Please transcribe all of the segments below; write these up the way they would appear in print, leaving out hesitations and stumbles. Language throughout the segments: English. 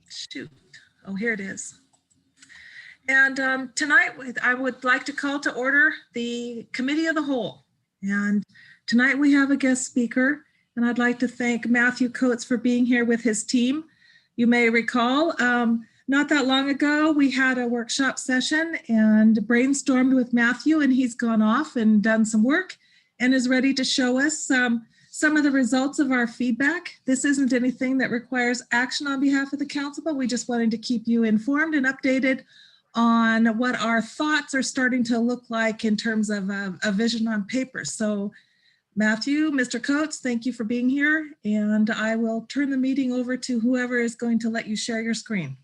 Shoot. Oh, here it is. And tonight, I would like to call to order the Committee of the Whole. And tonight we have a guest speaker, and I'd like to thank Matthew Coates for being here with his team. You may recall, not that long ago, we had a workshop session and brainstormed with Matthew, and he's gone off and done some work and is ready to show us some of the results of our feedback. This isn't anything that requires action on behalf of the council, but we just wanted to keep you informed and updated on what our thoughts are starting to look like in terms of a vision on paper. So Matthew, Mr. Coates, thank you for being here, and I will turn the meeting over to whoever is going to let you share your screen.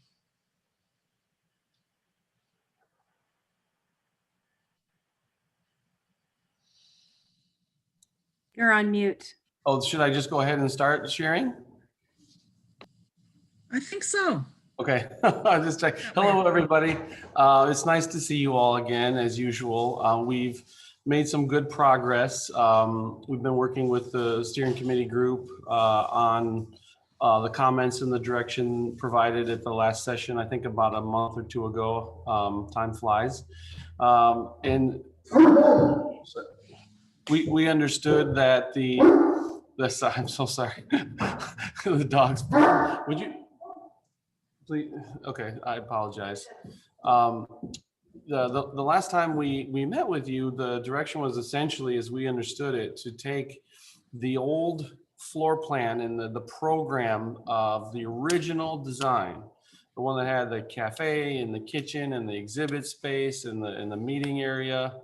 You're on mute. Oh, should I just go ahead and start sharing? I think so. Okay, I'll just check. Hello, everybody. It's nice to see you all again, as usual. We've made some good progress. We've been working with the steering committee group on the comments and the direction provided at the last session, I think about a month or two ago. Time flies. And we understood that I'm so sorry. The dogs. Would you? Okay, I apologize. The last time we met with you, the direction was essentially, as we understood it, to take the old floor plan and the program of the original design, the one that had the cafe and the kitchen and the exhibit space and the meeting area,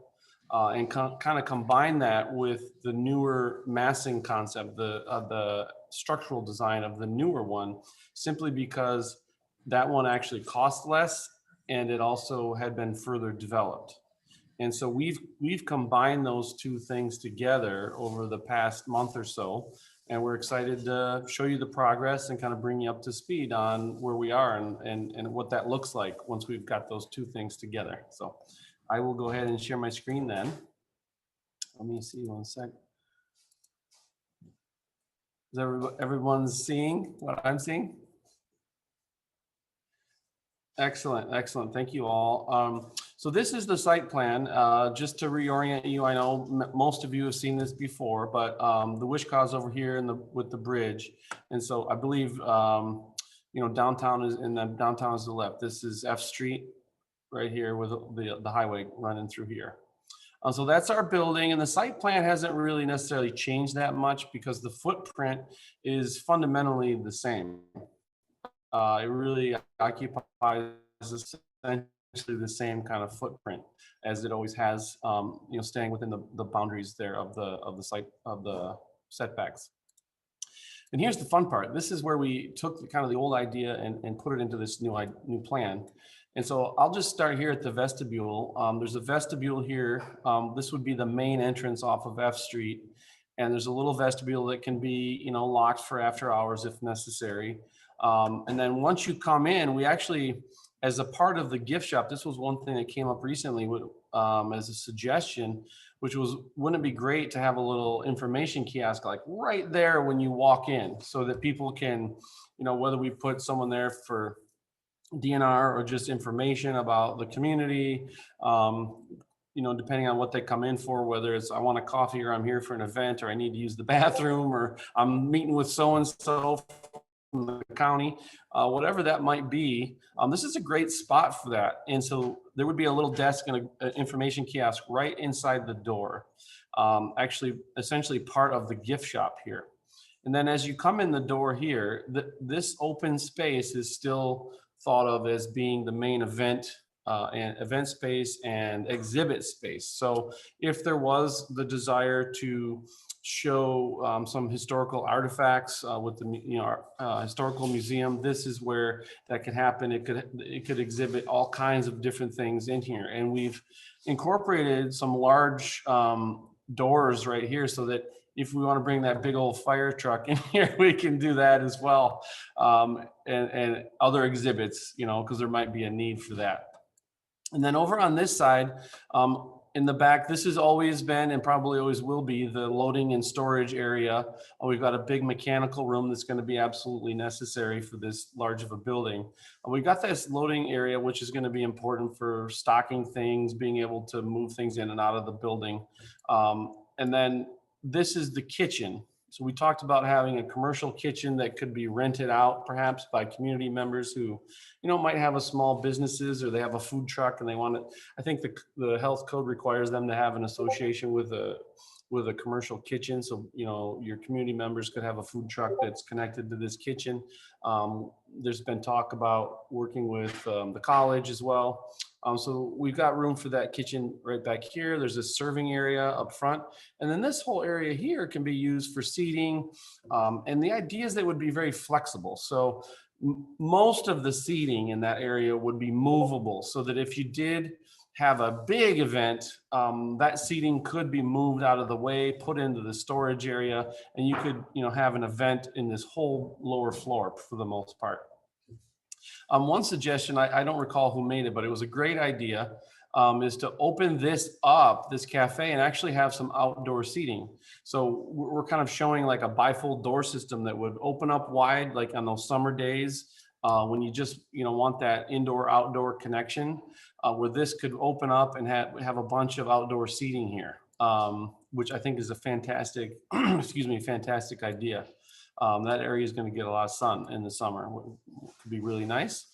and kind of combine that with the newer massing concept, the structural design of the newer one, simply because that one actually cost less and it also had been further developed. And so we've combined those two things together over the past month or so, and we're excited to show you the progress and kind of bring you up to speed on where we are and what that looks like once we've got those two things together. So I will go ahead and share my screen then. Let me see one sec. Is everyone's seeing what I'm seeing? Excellent, excellent. Thank you all. So this is the site plan. Just to reorient you, I know most of you have seen this before, but the Wishkaw's over here with the bridge, and so I believe you know, downtown is downtown is the left. This is F Street right here with the highway running through here. So that's our building, and the site plan hasn't really necessarily changed that much because the footprint is fundamentally the same. It really occupies essentially the same kind of footprint as it always has, you know, staying within the boundaries there of the site of the setbacks. And here's the fun part. This is where we took kind of the old idea and put it into this new plan. And so I'll just start here at the vestibule. There's a vestibule here. This would be the main entrance off of F Street. And there's a little vestibule that can be, you know, locked for after hours if necessary. And then once you come in, we actually, as a part of the gift shop, this was one thing that came up recently as a suggestion, which was, wouldn't it be great to have a little information kiosk like right there when you walk in, so that people can, you know, whether we put someone there for DNR or just information about the community, you know, depending on what they come in for, whether it's I want a coffee or I'm here for an event or I need to use the bathroom or I'm meeting with so-and-so from the county, whatever that might be. This is a great spot for that. And so there would be a little desk and an information kiosk right inside the door, actually essentially part of the gift shop here. And then as you come in the door here, this open space is still thought of as being the main event space and exhibit space. So if there was the desire to show some historical artifacts with the historical museum, this is where that could happen. It could exhibit all kinds of different things in here, and we've incorporated some large doors right here so that if we want to bring that big old fire truck in here, we can do that as well, and other exhibits, you know, because there might be a need for that. And then over on this side, In the back, this has always been and probably always will be the loading and storage area. We've got a big mechanical room that's going to be absolutely necessary for this large of a building. We've got this loading area, which is going to be important for stocking things, being able to move things in and out of the building. And then this is the kitchen. So we talked about having a commercial kitchen that could be rented out perhaps by community members who, might have a small businesses, or they have a food truck and they want to, I think the health code requires them to have an association with a commercial kitchen. So, your community members could have a food truck that's connected to this kitchen. There's been talk about working with the college as well. So we've got room for that kitchen right back here. There's a serving area up front. And then this whole area here can be used for seating. And the idea is that it would be very flexible. So most of the seating in that area would be movable, so that if you did have a big event, that seating could be moved out of the way, put into the storage area, and you could, have an event in this whole lower floor for the most part. One suggestion, I don't recall who made it, but it was a great idea, is to open this up, this cafe, and actually have some outdoor seating. So we're kind of showing like a bifold door system that would open up wide, like on those summer days, when you just, want that indoor-outdoor connection, where this could open up and have a bunch of outdoor seating here, which I think is a fantastic, fantastic idea. That area is going to get a lot of sun in the summer. Could be really nice.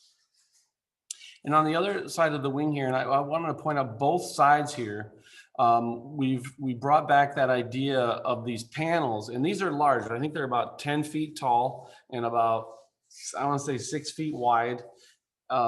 And on the other side of the wing here, and I wanted to point out both sides here, we brought back that idea of these panels, and these are large. I think they're about 10 feet tall and about, I want to say 6 feet wide,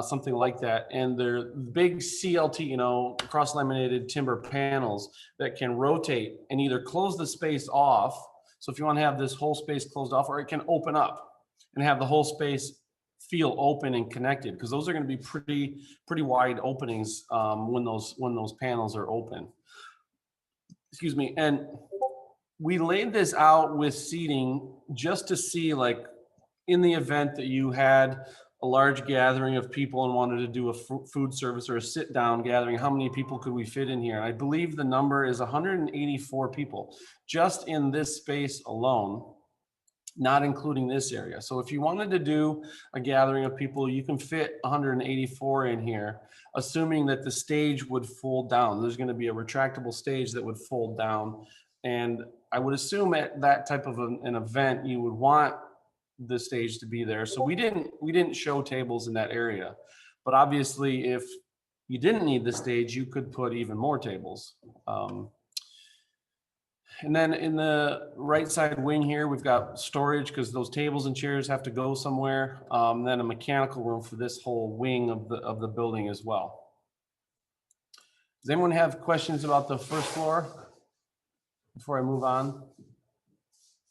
something like that. And they're big CLT, cross-laminated timber panels that can rotate and either close the space off. So if you want to have this whole space closed off, or it can open up and have the whole space feel open and connected, because those are going to be pretty wide openings when those panels are open. Excuse me. And we laid this out with seating just to see, like, in the event that you had a large gathering of people and wanted to do a food service or a sit down gathering, how many people could we fit in here? I believe the number is 184 people just in this space alone, not including this area. So if you wanted to do a gathering of people, you can fit 184 in here, assuming that the stage would fold down. There's going to be a retractable stage that would fold down. And I would assume at that type of an event, you would want the stage to be there. So we didn't show tables in that area, but obviously if you didn't need the stage, you could put even more tables. And then in the right side wing here, we've got storage, because those tables and chairs have to go somewhere. Then a mechanical room for this whole wing of the building as well. Does anyone have questions about the first floor before I move on?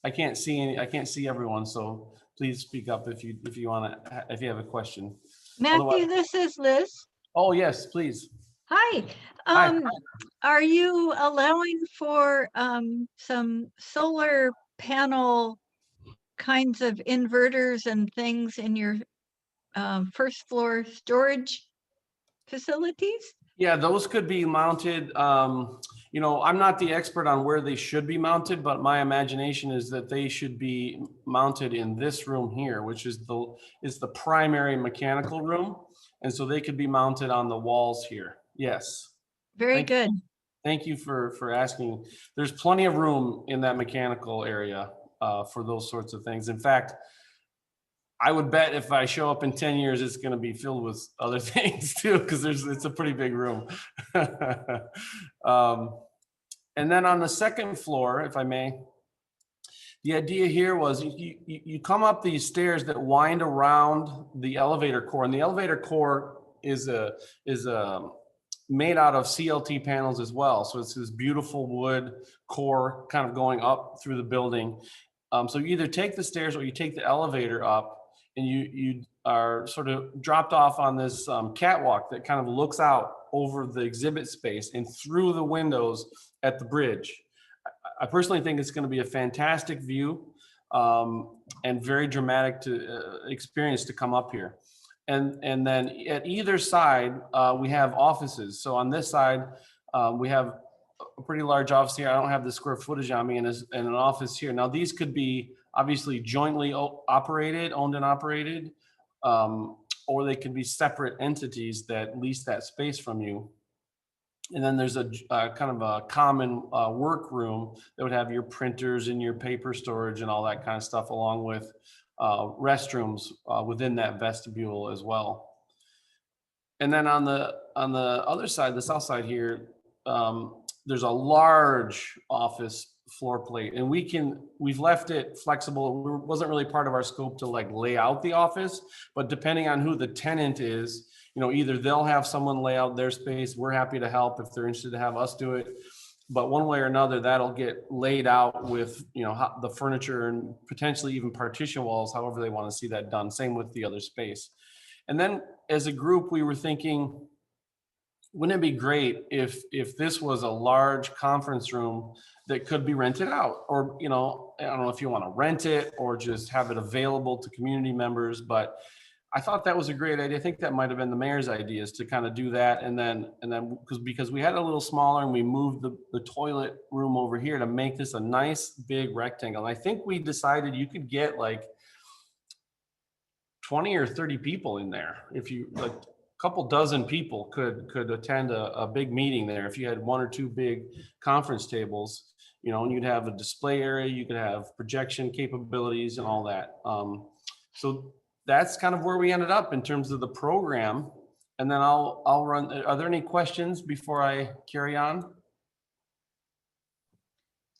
I can't see everyone, so please speak up if you have a question. Matthew, Otherwise, this is Liz. oh yes, please. Hi. Hi. Are you allowing for some solar panel kinds of inverters and things in your first floor storage facilities? Yeah, those could be mounted. I'm not the expert on where they should be mounted, but my imagination is that they should be mounted in this room here, which is the primary mechanical room. And so they could be mounted on the walls here. Yes. Very good. Thank you for asking. There's plenty of room in that mechanical area for those sorts of things. In fact, I would bet if I show up in 10 years, it's going to be filled with other things too, because it's a pretty big room. And then on the second floor, if I may, the idea here was you come up these stairs that wind around the elevator core, and the elevator core is made out of CLT panels as well. So it's this beautiful wood core kind of going up through the building. So you either take the stairs or you take the elevator up, and you are sort of dropped off on this catwalk that kind of looks out over the exhibit space and through the windows at the bridge. I personally think it's going to be a fantastic view and very dramatic experience to come up here. And then at either side, we have offices. So on this side, We have a pretty large office here. I don't have the square footage on me, and an office here. Now, these could be obviously jointly operated, owned and operated, or they could be separate entities that lease that space from you. And then there's a kind of a common workroom that would have your printers and your paper storage and all that kind of stuff, along with restrooms within that vestibule as well. And then on the other side, the south side here, there's a large office floor plate, and we've left it flexible. It wasn't really part of our scope to like lay out the office, but depending on who the tenant is, you know, either they'll have someone lay out their space. We're happy to help if they're interested to have us do it. But one way or another, that'll get laid out with, you know, the furniture and potentially even partition walls, however they want to see that done. Same with the other space. And then as a group, we were thinking, wouldn't it be great if this was a large conference room that could be rented out? Or, you know, I don't know if you want to rent it or just have it available to community members, but I thought that was a great idea. I think that might have been the mayor's idea, is to kind of do that. And then because we had a little smaller, and we moved the toilet room over here to make this a nice big rectangle. And I think we decided you could get like 20 or 30 people in there. If you like, a couple dozen people could attend a big meeting there. If you had one or two big conference tables, you know, and you'd have a display area, you could have projection capabilities and all that. So that's kind of where we ended up in terms of the program. And then I'll run. Are there any questions before I carry on?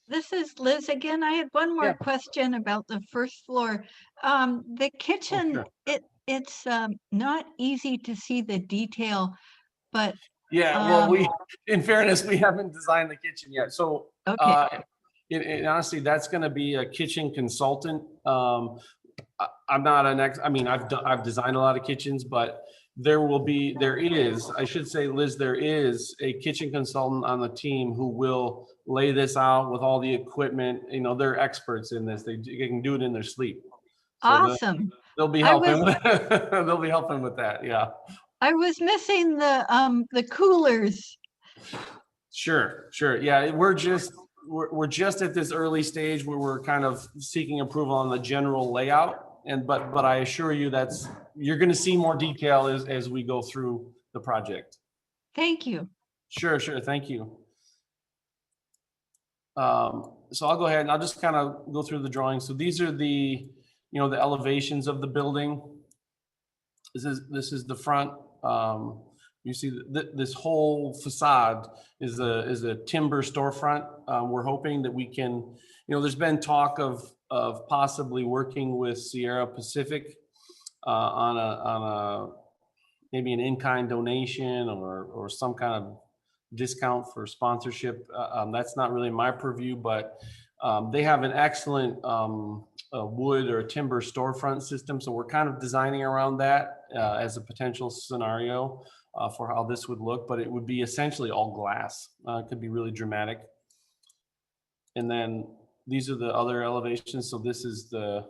This is Liz again. I had one more Yeah. question about the first floor. The kitchen, sure. it's not easy to see the detail, but Yeah, well, in fairness, we haven't designed the kitchen yet. So okay. honestly, that's going to be a kitchen consultant. I'm not an I mean, I've designed a lot of kitchens, but there is, I should say, Liz, there is a kitchen consultant on the team who will lay this out with all the equipment. You know, they're experts in this. They can do it in their sleep. So Awesome. they'll be helping. They'll be helping with that. Yeah. I was missing the coolers. Sure. Yeah, we're just at this early stage where we're kind of seeking approval on the general layout. But I assure you you're going to see more detail as we go through the project. Thank you. Sure. Thank you. So I'll go ahead and I'll just kind of go through the drawings. So these are the elevations of the building. This is the front. You see this whole facade is a timber storefront. We're hoping that we can, there's been talk of possibly working with Sierra Pacific on a maybe an in-kind donation or some kind of discount for sponsorship. That's not really my purview, but they have an excellent wood or timber storefront system. So we're kind of designing around that as a potential scenario for how this would look, but it would be essentially all glass. It could be really dramatic. And then these are the other elevations. So this is the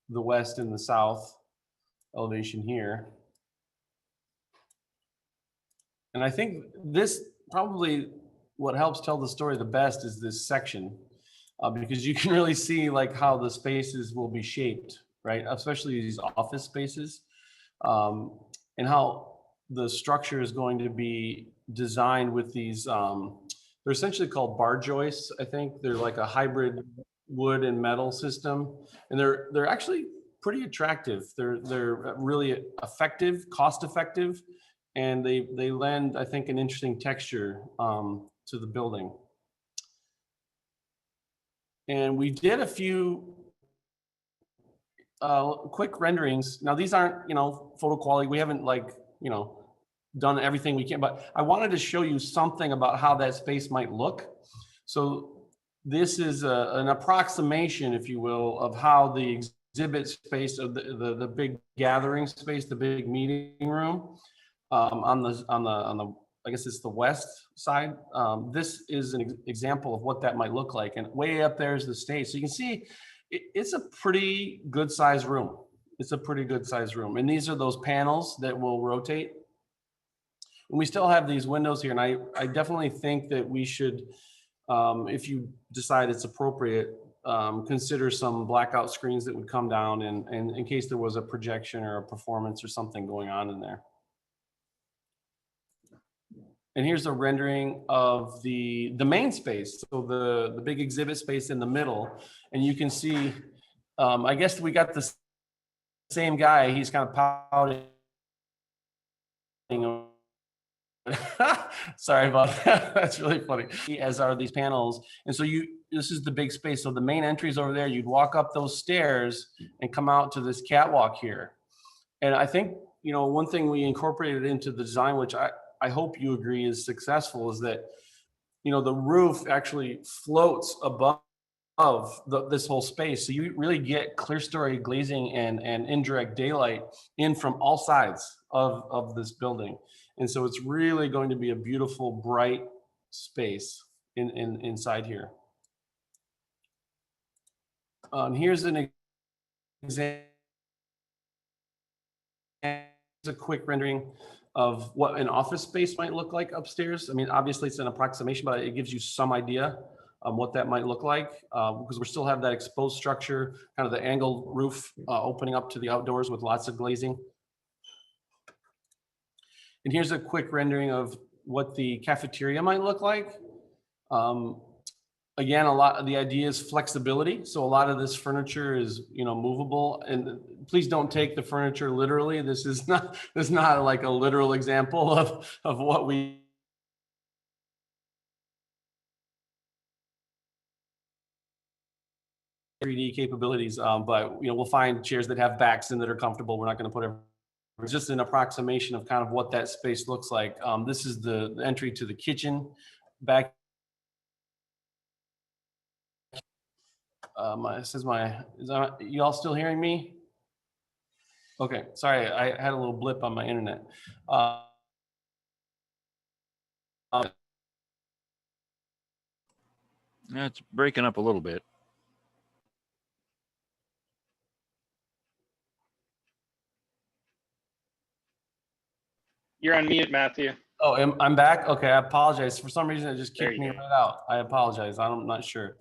west and the south elevation here. And I think this probably what helps tell the story the best is this section, because you can really see like how the spaces will be shaped, right? Especially these office spaces, and how the structure is going to be designed with these, they're essentially called bar joists. I think they're like a hybrid wood and metal system, and they're actually pretty attractive. They're really effective, cost effective, and they lend, I think, an interesting texture to the building. And we did a few quick renderings. Now these aren't, photo quality. We haven't done everything we can, but I wanted to show you something about how that space might look. So this is an approximation, if you will, of how the exhibit space of the big gathering space, the big meeting room, on the I guess it's the west side. This is an example of what that might look like. And way up there is the stage. So you can see it's a pretty good sized room. It's a pretty good sized room. And these are those panels that will rotate. And we still have these windows here, and I definitely think that we should, if you decide it's appropriate, consider some blackout screens that would come down and in case there was a projection or a performance or something going on in there. And here's a rendering of the main space, so the big exhibit space in the middle, and you can see, I guess we got the same guy. He's kind of pouting. Sorry about that. That's really funny. As are these panels, and so this is the big space. So the main entry is over there. You'd walk up those stairs and come out to this catwalk here. And I think, one thing we incorporated into the design, which I hope you agree is successful, is that, the roof actually floats above this whole space. So you really get clear story glazing and indirect daylight in from all sides of this building. And so it's really going to be a beautiful, bright space inside here. Here's an example. A quick rendering of what an office space might look like upstairs. I mean, obviously it's an approximation, but it gives you some idea of what that might look like, because we still have that exposed structure, kind of the angled roof opening up to the outdoors with lots of glazing. And here's a quick rendering of what the cafeteria might look like. Again, a lot of the idea is flexibility. So a lot of this furniture is, movable, and please don't take the furniture literally. This is not like a literal example of what we 3D capabilities, but we'll find chairs that have backs and that are comfortable. We're not going to put it's just an approximation of kind of what that space looks like. This is the entry to the kitchen. Back, you all still hearing me? Okay, sorry, I had a little blip on my internet. Yeah, it's breaking up a little bit. You're on mute, Matthew. Oh, I'm back? Okay, I apologize. For some reason, it just There kicked you me go. right out. I apologize. I'm not sure.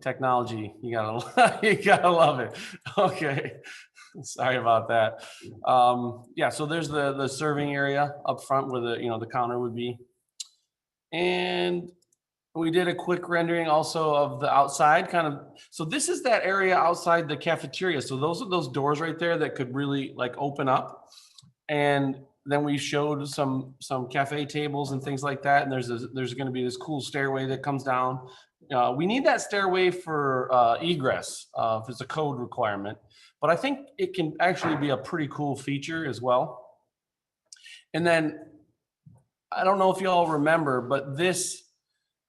Technology, you gotta love it. Okay, sorry about that. Yeah, so there's the serving area up front where the counter would be. And we did a quick rendering also of the outside kind of. So this is that area outside the cafeteria. So those are those doors right there that could really like open up. And then we showed some cafe tables and things like that. And there's going to be this cool stairway that comes down. We need that stairway for egress if it's a code requirement, but I think it can actually be a pretty cool feature as well. And then I don't know if you all remember, but this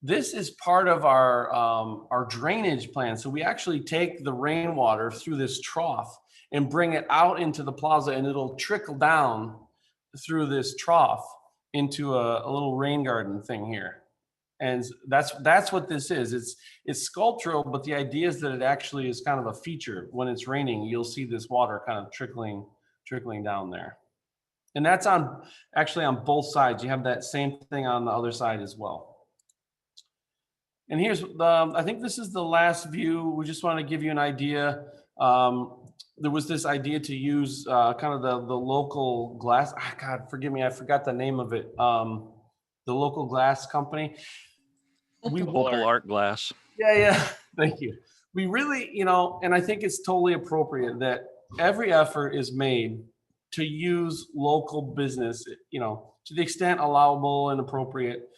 is part of our drainage plan. So we actually take the rainwater through this trough and bring it out into the plaza, and it'll trickle down through this trough into a little rain garden thing here. And that's what this is. It's sculptural, but the idea is that it actually is kind of a feature. When it's raining, you'll see this water kind of trickling down there. And that's actually on both sides. You have that same thing on the other side as well. And here's I think this is the last view. We just want to give you an idea. There was this idea to use kind of the local glass. God, forgive me, I forgot the name of it. The local glass company. Opal Art Glass. Yeah. Thank you. We really, and I think it's totally appropriate that every effort is made to use local business, to the extent allowable and appropriate.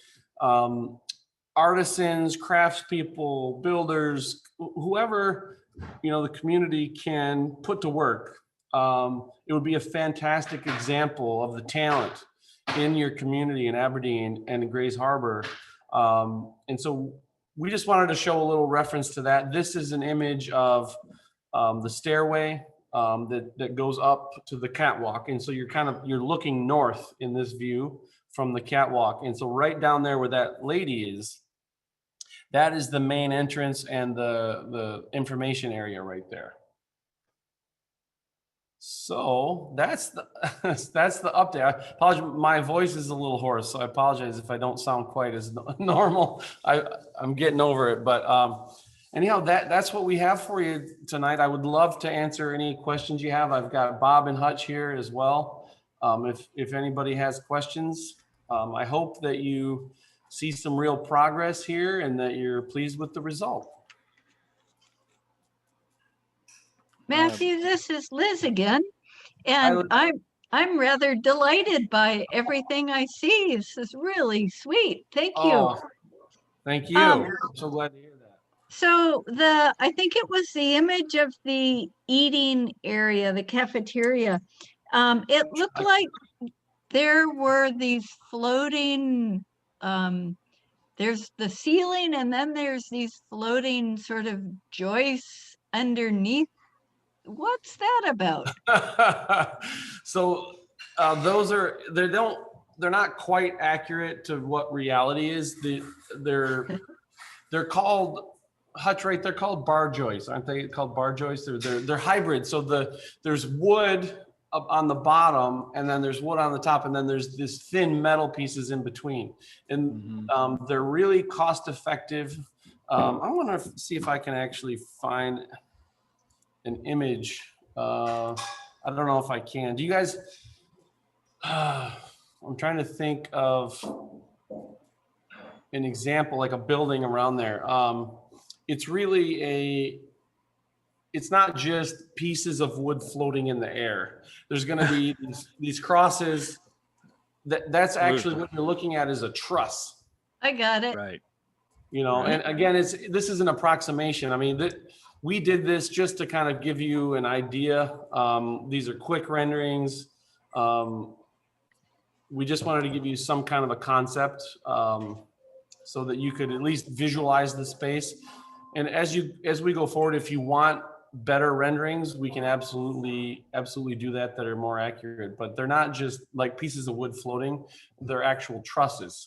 Artisans, craftspeople, builders, whoever, the community can put to work. It would be a fantastic example of the talent in your community in Aberdeen and in Grays Harbor. And so we just wanted to show a little reference to that. This is an image of the stairway that goes up to the catwalk. And so you're looking north in this view from the catwalk. And so right down there where that lady is, that is the main entrance and the information area right there. So that's the that's the update. I apologize. My voice is a little hoarse, so I apologize if I don't sound quite as normal. I'm getting over it, but anyhow, that's what we have for you tonight. I would love to answer any questions you have. I've got Bob and Hutch here as well. If anybody has questions, I hope that you see some real progress here and that you're pleased with the result. Matthew, this is Liz again, and I'm rather delighted by everything I see. This is really sweet. Thank you. Oh, thank you. Um, I'm so glad to hear that. So I think it was the image of the eating area, the cafeteria. It looked like there were these floating, there's the ceiling and then there's these floating sort of joists underneath. What's that about? So those are they're not quite accurate to what reality is. They're called Hutch, right? They're called bar joists, aren't they? Called bar joists. They're hybrid. So there's wood up on the bottom, and then there's wood on the top, and then there's this thin metal pieces in between, and they're really cost effective. I want to see if I can actually find an image. I don't know if I can. Do you guys? I'm trying to think of an example, like a building around there. It's really it's not just pieces of wood floating in the air. There's going to be these crosses. That's actually what you're looking at is a truss. I got it. Right. You know, and again, this is an approximation. I mean, we did this just to kind of give you an idea. These are quick renderings. We just wanted to give you some kind of a concept so that you could at least visualize the space. And as we go forward, if you want better renderings, we can absolutely do that are more accurate. But they're not just like pieces of wood floating; they're actual trusses.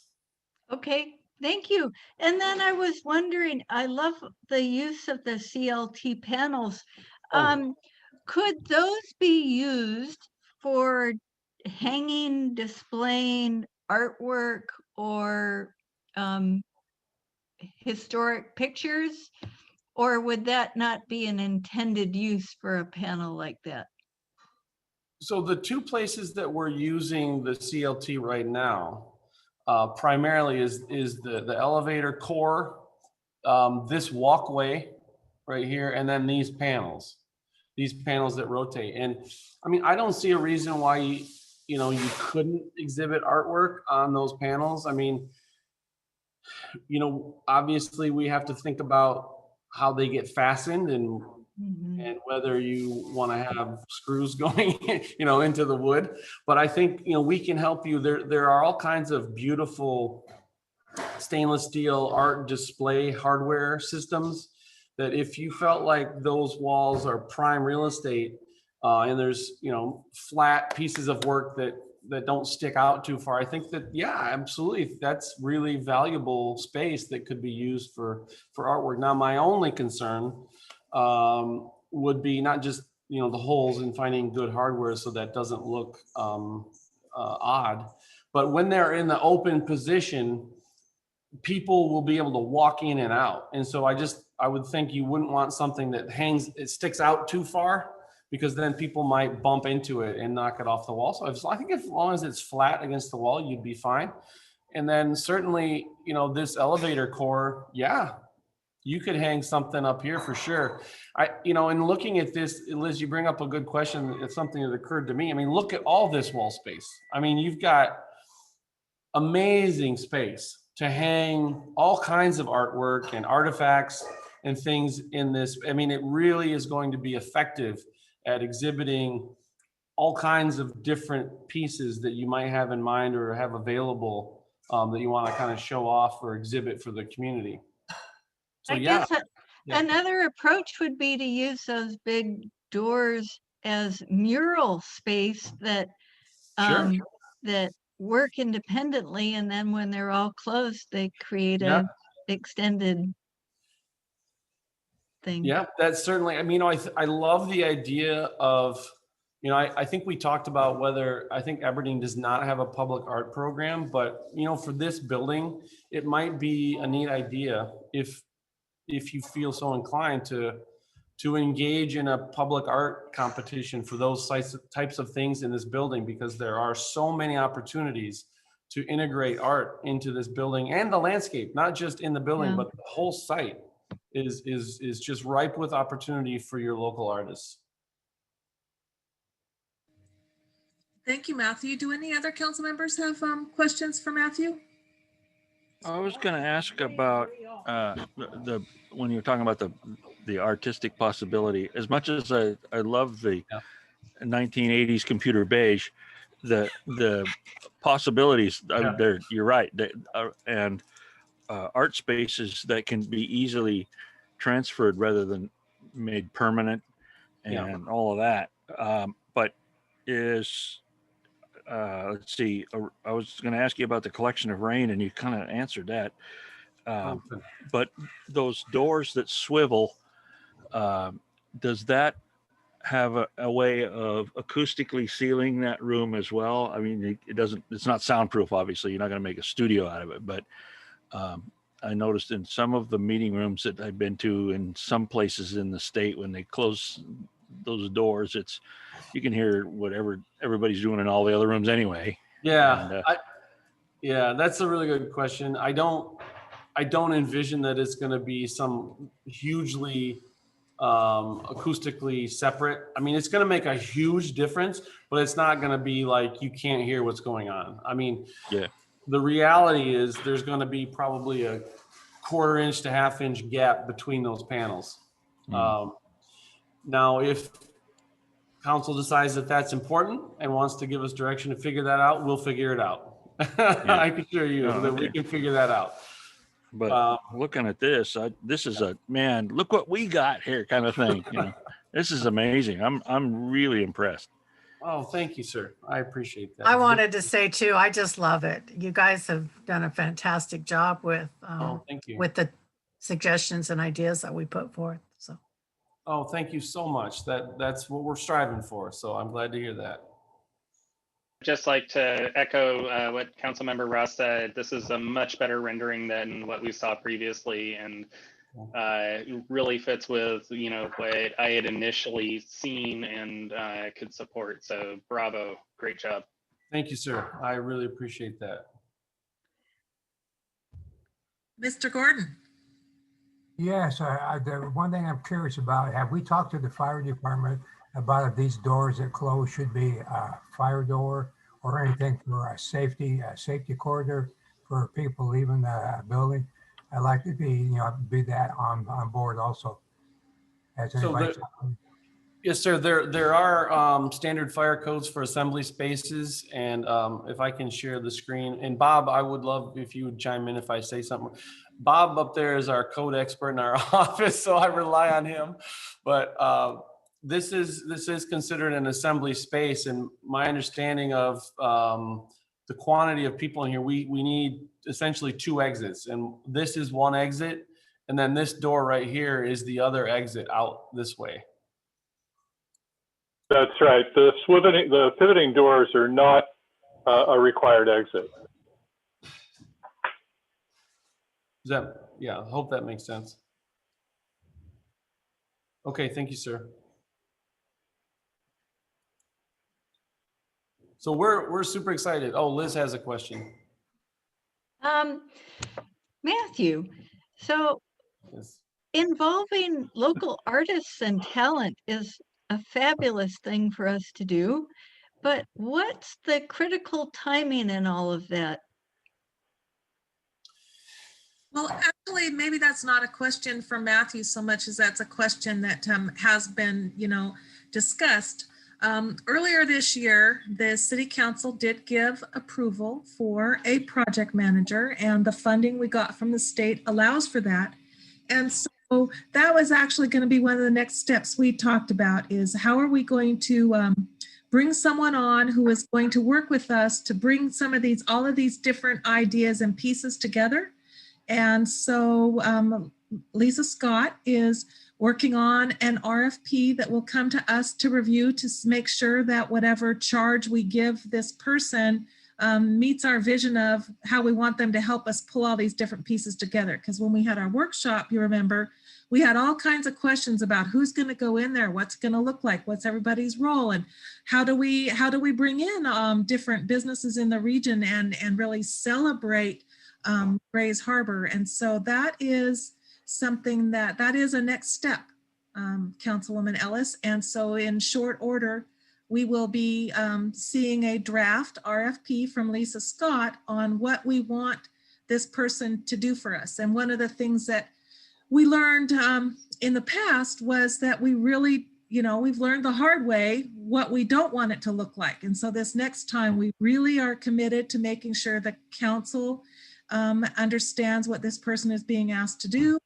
Okay, thank you. And then I was wondering, I love the use of the CLT panels. Could those be used for hanging, displaying artwork or historic pictures? Or would that not be an intended use for a panel like that? So the two places that we're using the CLT right now, primarily is the elevator core, this walkway right here, and then these panels that rotate. And I mean, I don't see a reason why you couldn't exhibit artwork on those panels. I mean, obviously we have to think about how they get fastened and whether you want to have screws going, into the wood. But I think, we can help you. There are all kinds of beautiful stainless steel art display hardware systems that if you felt like those walls are prime real estate, and there's, flat pieces of work that don't stick out too far, I think that, yeah, absolutely, that's really valuable space that could be used for artwork. Now, my only concern would be not just the holes in finding good hardware so that doesn't look odd, but when they're in the open position, people will be able to walk in and out. And so I would think you wouldn't want something that it sticks out too far, because then people might bump into it and knock it off the wall. So I think as long as it's flat against the wall, you'd be fine. And then certainly, this elevator core, yeah, you could hang something up here for sure. In looking at this, Liz, you bring up a good question. It's something that occurred to me. I mean, look at all this wall space. I mean, you've got amazing space to hang all kinds of artwork and artifacts and things in this. I mean, it really is going to be effective at exhibiting all kinds of different pieces that you might have in mind or have available that you want to kind of show off or exhibit for the community. So, I guess another approach would be to use those big doors as mural space that that work independently, and then when they're all closed, they create a extended thing. Yeah, that's certainly. I mean, I love the idea of you know, I think we talked about whether, I think Aberdeen does not have a public art program, but, you know, for this building, it might be a neat idea if you feel so inclined to engage in a public art competition for those types of things in this building, because there are so many opportunities to integrate art into this building and the landscape, not just in the building, Yeah. but the whole site is just ripe with opportunity for your local artists. Thank you, Matthew. Do any other council members have questions for Matthew? I was going to ask about when you're talking about the artistic possibility. As much as I love the 1980s computer beige, the possibilities there. You're right, and art spaces that can be easily transferred rather than made permanent, and all of that. But is let's see, I was going to ask you about the collection of rain, and you kind of answered that. But those doors that swivel, does that have a way of acoustically sealing that room as well? I mean, it's not soundproof, obviously. You're not going to make a studio out of it, but I noticed in some of the meeting rooms that I've been to in some places in the state, when they close those doors, you can hear whatever everybody's doing in all the other rooms anyway. Yeah. Yeah, that's a really good question. I don't envision that it's going to be some hugely acoustically separate. I mean, it's going to make a huge difference, but it's not going to be like you can't hear what's going on. I mean, the reality is there's going to be probably a 1/4 inch to 1/2 inch gap between those panels. Now, if council decides that that's important and wants to give us direction to figure that out, we'll figure it out. I can assure you that we can figure that out. But looking at this, this is a, man, look what we got here kind of thing. You know, this is amazing. I'm really impressed. Oh, thank you, sir. I appreciate that. I wanted to say too, I just love it. You guys have done a fantastic job with thank you. with the suggestions and ideas that we put forth. So. Oh, thank you so much. That's what we're striving for. So I'm glad to hear that. Just like to echo what Councilmember Ross said, this is a much better rendering than what we saw previously, and really fits with, you know, what I had initially seen and could support. So bravo, great job. Thank you, sir. I really appreciate that. Mr. Gordon? Yes, the one thing I'm curious about, have we talked to the fire department about if these doors that close should be a fire door or anything for a safety corridor for people leaving the building? I'd like to be that on board also. Yes, sir. There are standard fire codes for assembly spaces, and if I can share the screen, and Bob, I would love if you would chime in if I say something. Bob up there is our code expert in our office, so I rely on him. But this is considered an assembly space, and my understanding of the quantity of people in here, we need essentially 2 exits, and this is one exit, and then this door right here is the other exit out this way. That's right. The pivoting doors are not a required exit. Yeah, I hope that makes sense. Okay, thank you, sir. So we're super excited. Oh, Liz has a question. Matthew, so Yes. involving local artists and talent is a fabulous thing for us to do, but what's the critical timing in all of that? Well, actually, maybe that's not a question for Matthew so much as that's a question that has been, discussed. Earlier this year, the city council did give approval for a project manager, and the funding we got from the state allows for that. And so that was actually going to be one of the next steps we talked about, is how are we going to bring someone on who is going to work with us to bring all of these different ideas and pieces together. And so Lisa Scott is working on an RFP that will come to us to review to make sure that whatever charge we give this person meets our vision of how we want them to help us pull all these different pieces together. Because when we had our workshop, you remember, we had all kinds of questions about who's going to go in there, what's going to look like, what's everybody's role, and how do we bring in different businesses in the region and really celebrate Grays Harbor. And so that is something that is a next step, Councilwoman Ellis. And so in short order, we will be seeing a draft RFP from Lisa Scott on what we want this person to do for us. And one of the things that we learned in the past was that we really, we've learned the hard way what we don't want it to look like. And so this next time we really are committed to making sure the council understands what this person is being asked to do,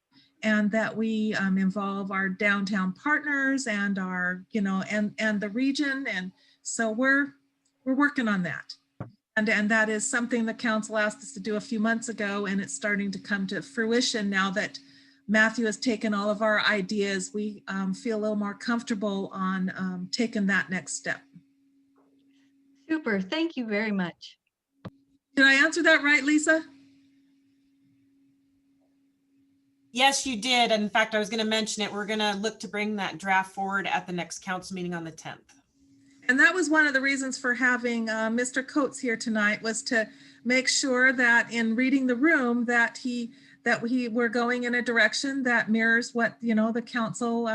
and that we involve our downtown partners and our, and the region. And so we're working on that. And that is something the council asked us to do a few months ago, and it's starting to come to fruition now that Matthew has taken all of our ideas. We feel a little more comfortable on taking that next step. Super, thank you very much. Did I answer that right, Lisa? Yes, you did. In fact, I was going to mention it. We're going to look to bring that draft forward at the next council meeting on the 10th. And that was one of the reasons for having Mr. Coates here tonight, was to make sure that in reading the room that we're going in a direction that mirrors what, the council,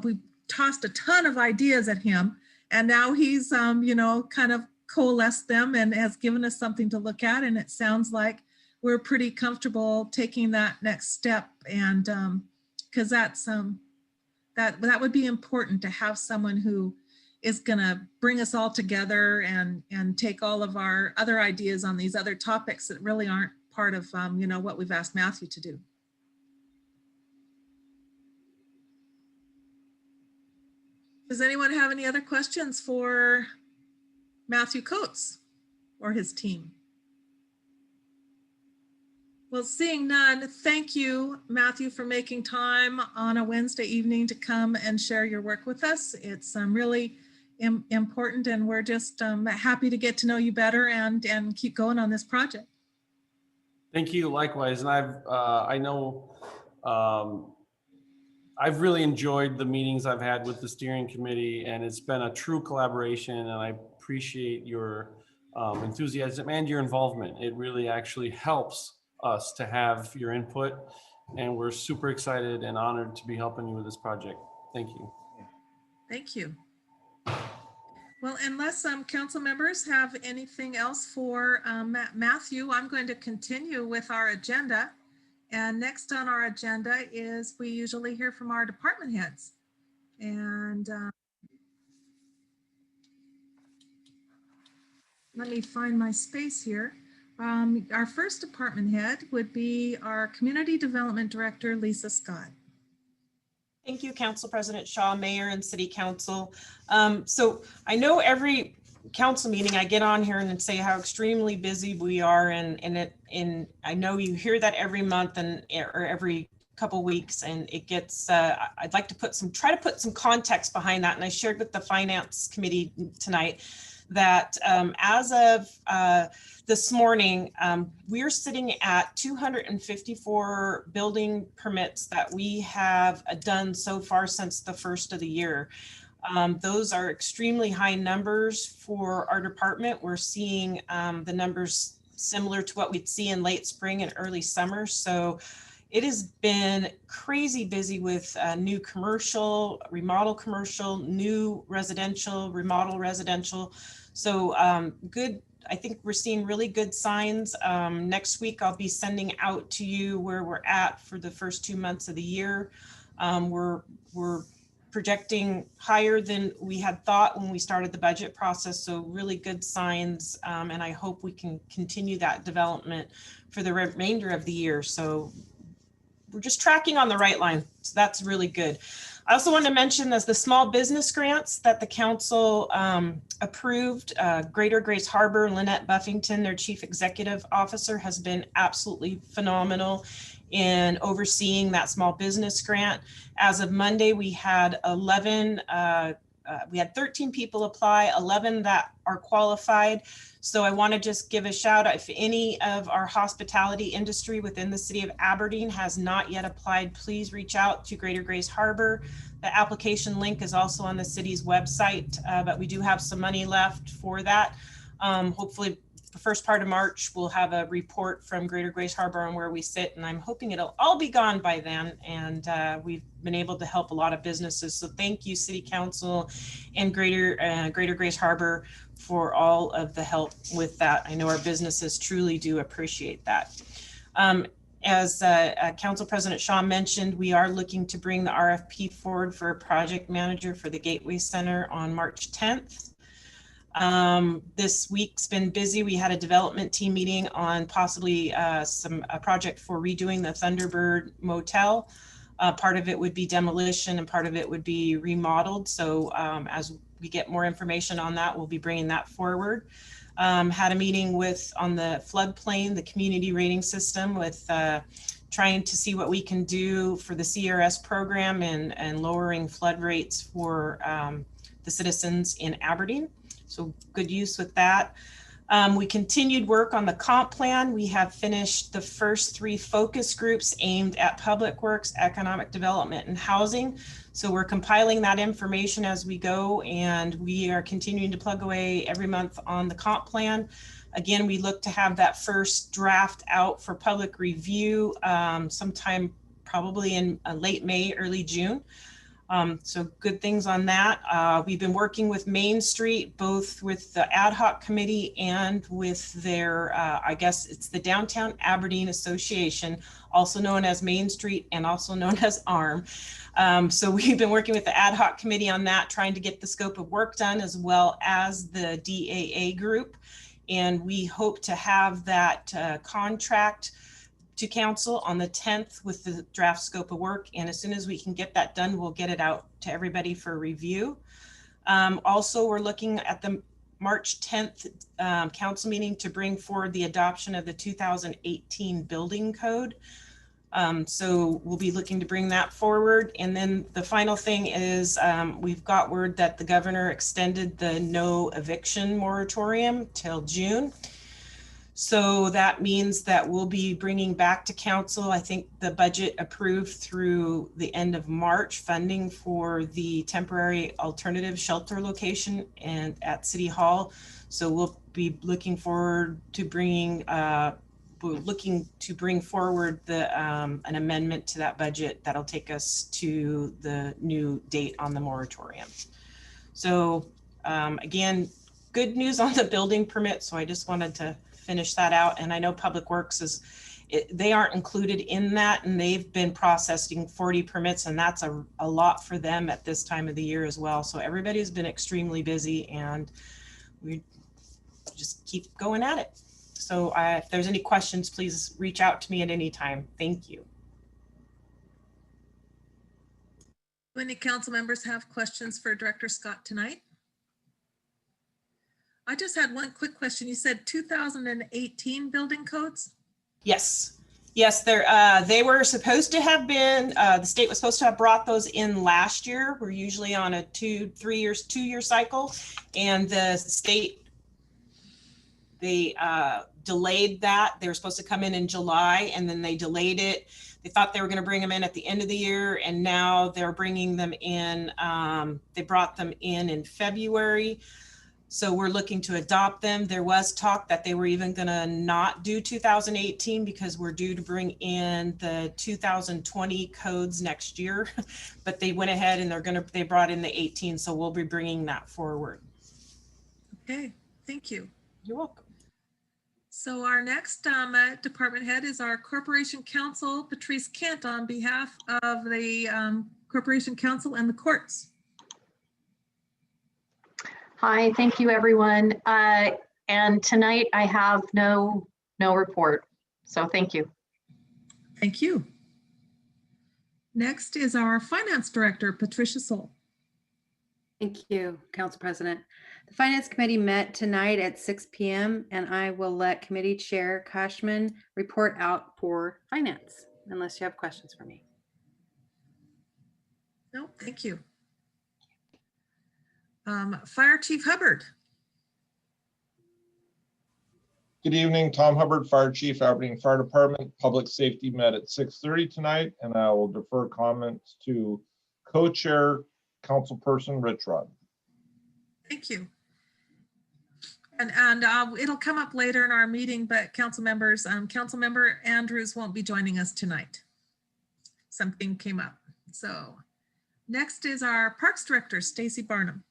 we tossed a ton of ideas at him, and now he's, kind of coalesced them and has given us something to look at. And it sounds like we're pretty comfortable taking that next step. And because that's, that would be important to have someone who is gonna bring us all together and take all of our other ideas on these other topics that really aren't part of, what we've asked Matthew to do. Does anyone have any other questions for Matthew Coates or his team? Well, seeing none, thank you, Matthew, for making time on a Wednesday evening to come and share your work with us. It's really important, and we're just happy to get to know you better and keep going on this project. Thank you, likewise. And I know I've really enjoyed the meetings I've had with the steering committee, and it's been a true collaboration, and I appreciate your enthusiasm and your involvement. It really actually helps us to have your input, and we're super excited and honored to be helping you with this project. Thank you. Thank you. Well, unless council members have anything else for Matthew, I'm going to continue with our agenda. And next on our agenda is we usually hear from our department heads. And let me find my space here. Our first department head would be our Community Development Director, Lisa Scott. Thank you, Council President Shaw, Mayor and City Council. So I know every council meeting I get on here and say how extremely busy we are, and I know you hear that every month or every couple weeks, and it gets. I'd like to try to put some context behind that, and I shared with the Finance Committee tonight that as of this morning, we're sitting at 254 building permits that we have done so far since the first of the year. Those are extremely high numbers for our department. We're seeing the numbers similar to what we'd see in late spring and early summer. So it has been crazy busy with new commercial, remodel commercial, new residential, remodel residential. So good. I think we're seeing really good signs. Next week, I'll be sending out to you where we're at for the first 2 months of the year. We're projecting higher than we had thought when we started the budget process. So really good signs. And I hope we can continue that development for the remainder of the year. So we're just tracking on the right line. So that's really good. I also want to mention as the small business grants that the council approved. Greater Grace Harbor, Lynette Buffington, their chief executive officer, has been absolutely phenomenal in overseeing that small business grant. As of Monday, we had 13 people apply, 11 that are qualified. So I want to just give a shout out. If any of our hospitality industry within the city of Aberdeen has not yet applied, please reach out to Greater Grace Harbor. The application link is also on the city's website, but we do have some money left for that. Hopefully the first part of March, we'll have a report from Greater Grace Harbor on where we sit, and I'm hoping it'll all be gone by then. And we've been able to help a lot of businesses. So thank you, City Council and Greater Grace Harbor for all of the help with that. I know our businesses truly do appreciate that. As Council President Shaw mentioned, we are looking to bring the RFP forward for a project manager for the Gateway Center on March 10th. This week's been busy. We had a development team meeting on possibly a project for redoing the Thunderbird Motel. Part of it would be demolition and part of it would be remodeled. So as we get more information on that, we'll be bringing that forward. Had a meeting on the floodplain, the community rating system, with trying to see what we can do for the CRS program and lowering flood rates for the citizens in Aberdeen. So good use with that. We continued work on the comp plan. We have finished the first 3 focus groups aimed at public works, economic development, and housing. So we're compiling that information as we go, and we are continuing to plug away every month on the comp plan. Again, we look to have that first draft out for public review sometime probably in late May, early June. So good things on that. We've been working with Main Street, both with the ad hoc committee and with their, I guess it's the Downtown Aberdeen Association, also known as Main Street and also known as ARM. So we've been working with the ad hoc committee on that, trying to get the scope of work done, as well as the DAA group. And we hope to have that contract to council on the 10th with the draft scope of work. And as soon as we can get that done, we'll get it out to everybody for review. Also, we're looking at the March 10th council meeting to bring forward the adoption of the 2018 building code. So we'll be looking to bring that forward. And then the final thing is we've got word that the governor extended the no eviction moratorium till June. So that means that we'll be bringing back to council, I think, the budget approved through the end of March, funding for the temporary alternative shelter location and at City Hall. So we'll be looking forward to bring forward an amendment to that budget that'll take us to the new date on the moratorium. So again, good news on the building permit. So I just wanted to finish that out. And I know Public Works they aren't included in that, and they've been processing 40 permits, and that's a lot for them at this time of the year as well. So everybody's been extremely busy, and we just keep going at it. So if there's any questions, please reach out to me at any time. Thank you. Do any council members have questions for Director Scott tonight? I just had one quick question. You said 2018 building codes? Yes. Yes, they were supposed to have been, the state was supposed to have brought those in last year. We're usually on a 2-year cycle. And the state, they delayed that. They were supposed to come in July, and then they delayed it. They thought they were going to bring them in at the end of the year, and now they're bringing them in. They brought them in February. So we're looking to adopt them. There was talk that they were even going to not do 2018 because we're due to bring in the 2020 codes next year, but they went ahead and they brought in the 18. So we'll be bringing that forward. Okay, thank you. You're welcome. So our next department head is our Corporation Counsel, Patrice Kent, on behalf of the Corporation Counsel and the courts. Hi, thank you, everyone. And tonight I have no report, so thank you. Thank you. Next is our Finance Director, Patricia Soul. Thank you, Council President. The Finance Committee met tonight at 6 p.m. and I will let Committee Chair Cashman report out for Finance, unless you have questions for me. No, thank you. Fire Chief Hubbard. Good evening, Tom Hubbard, Fire Chief, Aberdeen Fire Department. Public Safety met at 6:30 tonight, and I will defer comments to Co-Chair Councilperson Rich Rod. Thank you. And it'll come up later in our meeting, but council members, Councilmember Andrews won't be joining us tonight. Something came up. So next is our Parks Director, Stacy Barnum.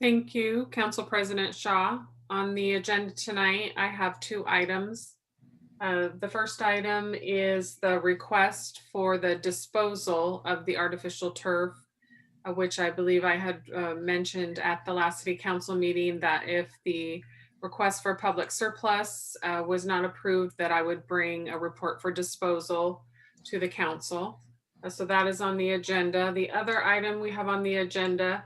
Thank you, Council President Shaw. On the agenda tonight, I have 2 items. The first item is the request for the disposal of the artificial turf, which I believe I had mentioned at the last City Council meeting that if the request for public surplus was not approved, that I would bring a report for disposal to the council. So that is on the agenda. The other item we have on the agenda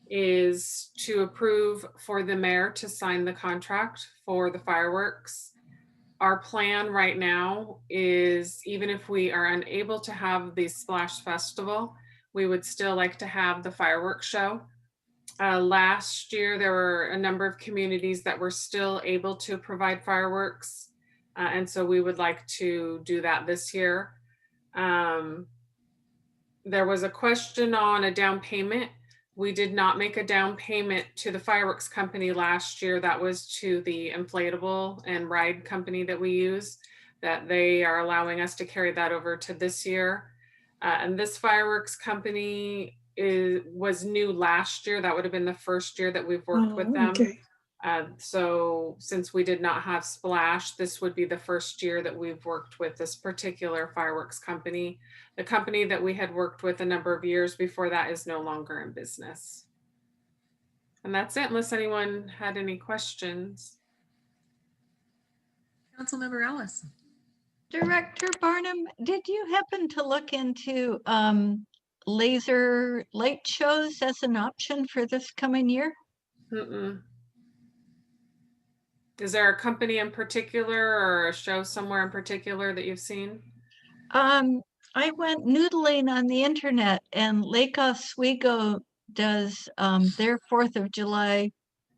is to approve for the mayor to sign the contract for the fireworks. Our plan right now is, even if we are unable to have the Splash Festival, we would still like to have the fireworks show. Last year, there were a number of communities that were still able to provide fireworks. And so we would like to do that this year. There was a question on a down payment. We did not make a down payment to the fireworks company last year. That was to the inflatable and ride company that we use, that they are allowing us to carry that over to this year. And this fireworks company was new last year. That would have been the first year that we've worked with them. Okay. So since we did not have Splash, this would be the first year that we've worked with this particular fireworks company. The company that we had worked with a number of years before that is no longer in business. And that's it, unless anyone had any questions. Councilmember Ellis. Director Barnum, did you happen to look into laser light shows as an option for this coming year? Mm-mm. Is there a company in particular or a show somewhere in particular that you've seen? I went noodling on the internet, and Lake Oswego does their 4th of July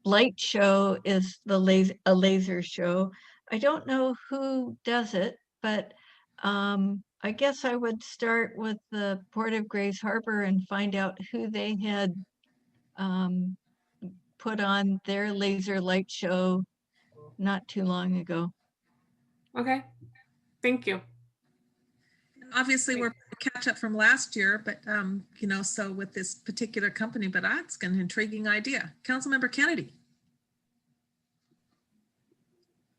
light show is a laser show. I don't know who does it, but I guess I would start with the Port of Grays Harbor and find out who they had put on their laser light show not too long ago. Okay, thank you. Obviously, we're catch up from last year, but so with this particular company, but that's an intriguing idea. Councilmember Kennedy.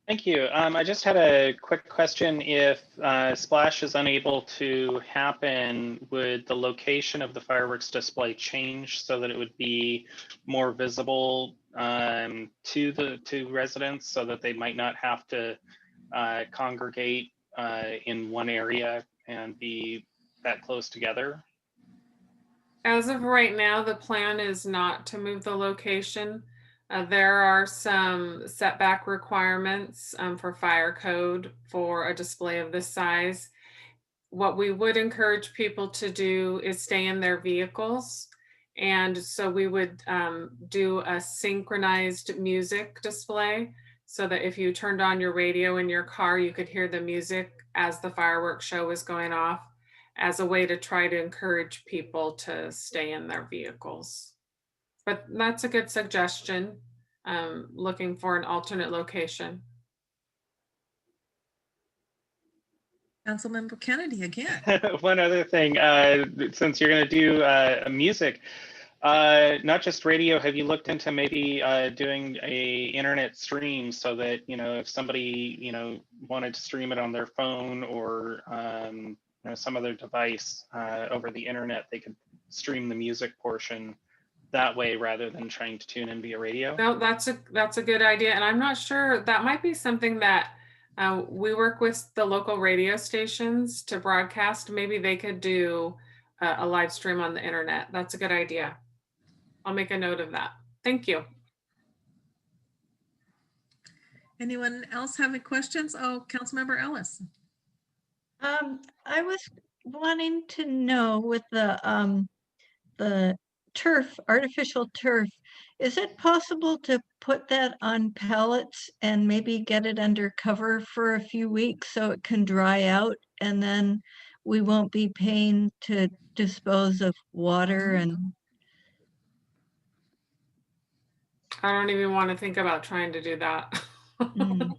Thank you. I just had a quick question. If Splash is unable to happen, would the location of the fireworks display change so that it would be more visible to residents, so that they might not have to congregate in one area and be that close together? As of right now, the plan is not to move the location. There are some setback requirements for fire code for a display of this size. What we would encourage people to do is stay in their vehicles. And so we would do a synchronized music display, so that if you turned on your radio in your car, you could hear the music as the fireworks show is going off, as a way to try to encourage people to stay in their vehicles. But that's a good suggestion, looking for an alternate location. Councilmember Kennedy again. One other thing, since you're going to do music, not just radio, have you looked into maybe doing a internet stream, so that, if somebody, wanted to stream it on their phone or some other device over the internet, they could stream the music portion that way rather than trying to tune in via radio? No, that's a good idea. And I'm not sure, that might be something that We work with the local radio stations to broadcast. Maybe they could do a live stream on the internet. That's a good idea. I'll make a note of that. Thank you. Anyone else have any questions? Oh, Councilmember Ellis. I was wanting to know with the turf, artificial turf, is it possible to put that on pallets and maybe get it under cover for a few weeks so it can dry out and then we won't be paying to dispose of water and I don't even want to think about trying to do that. Mm.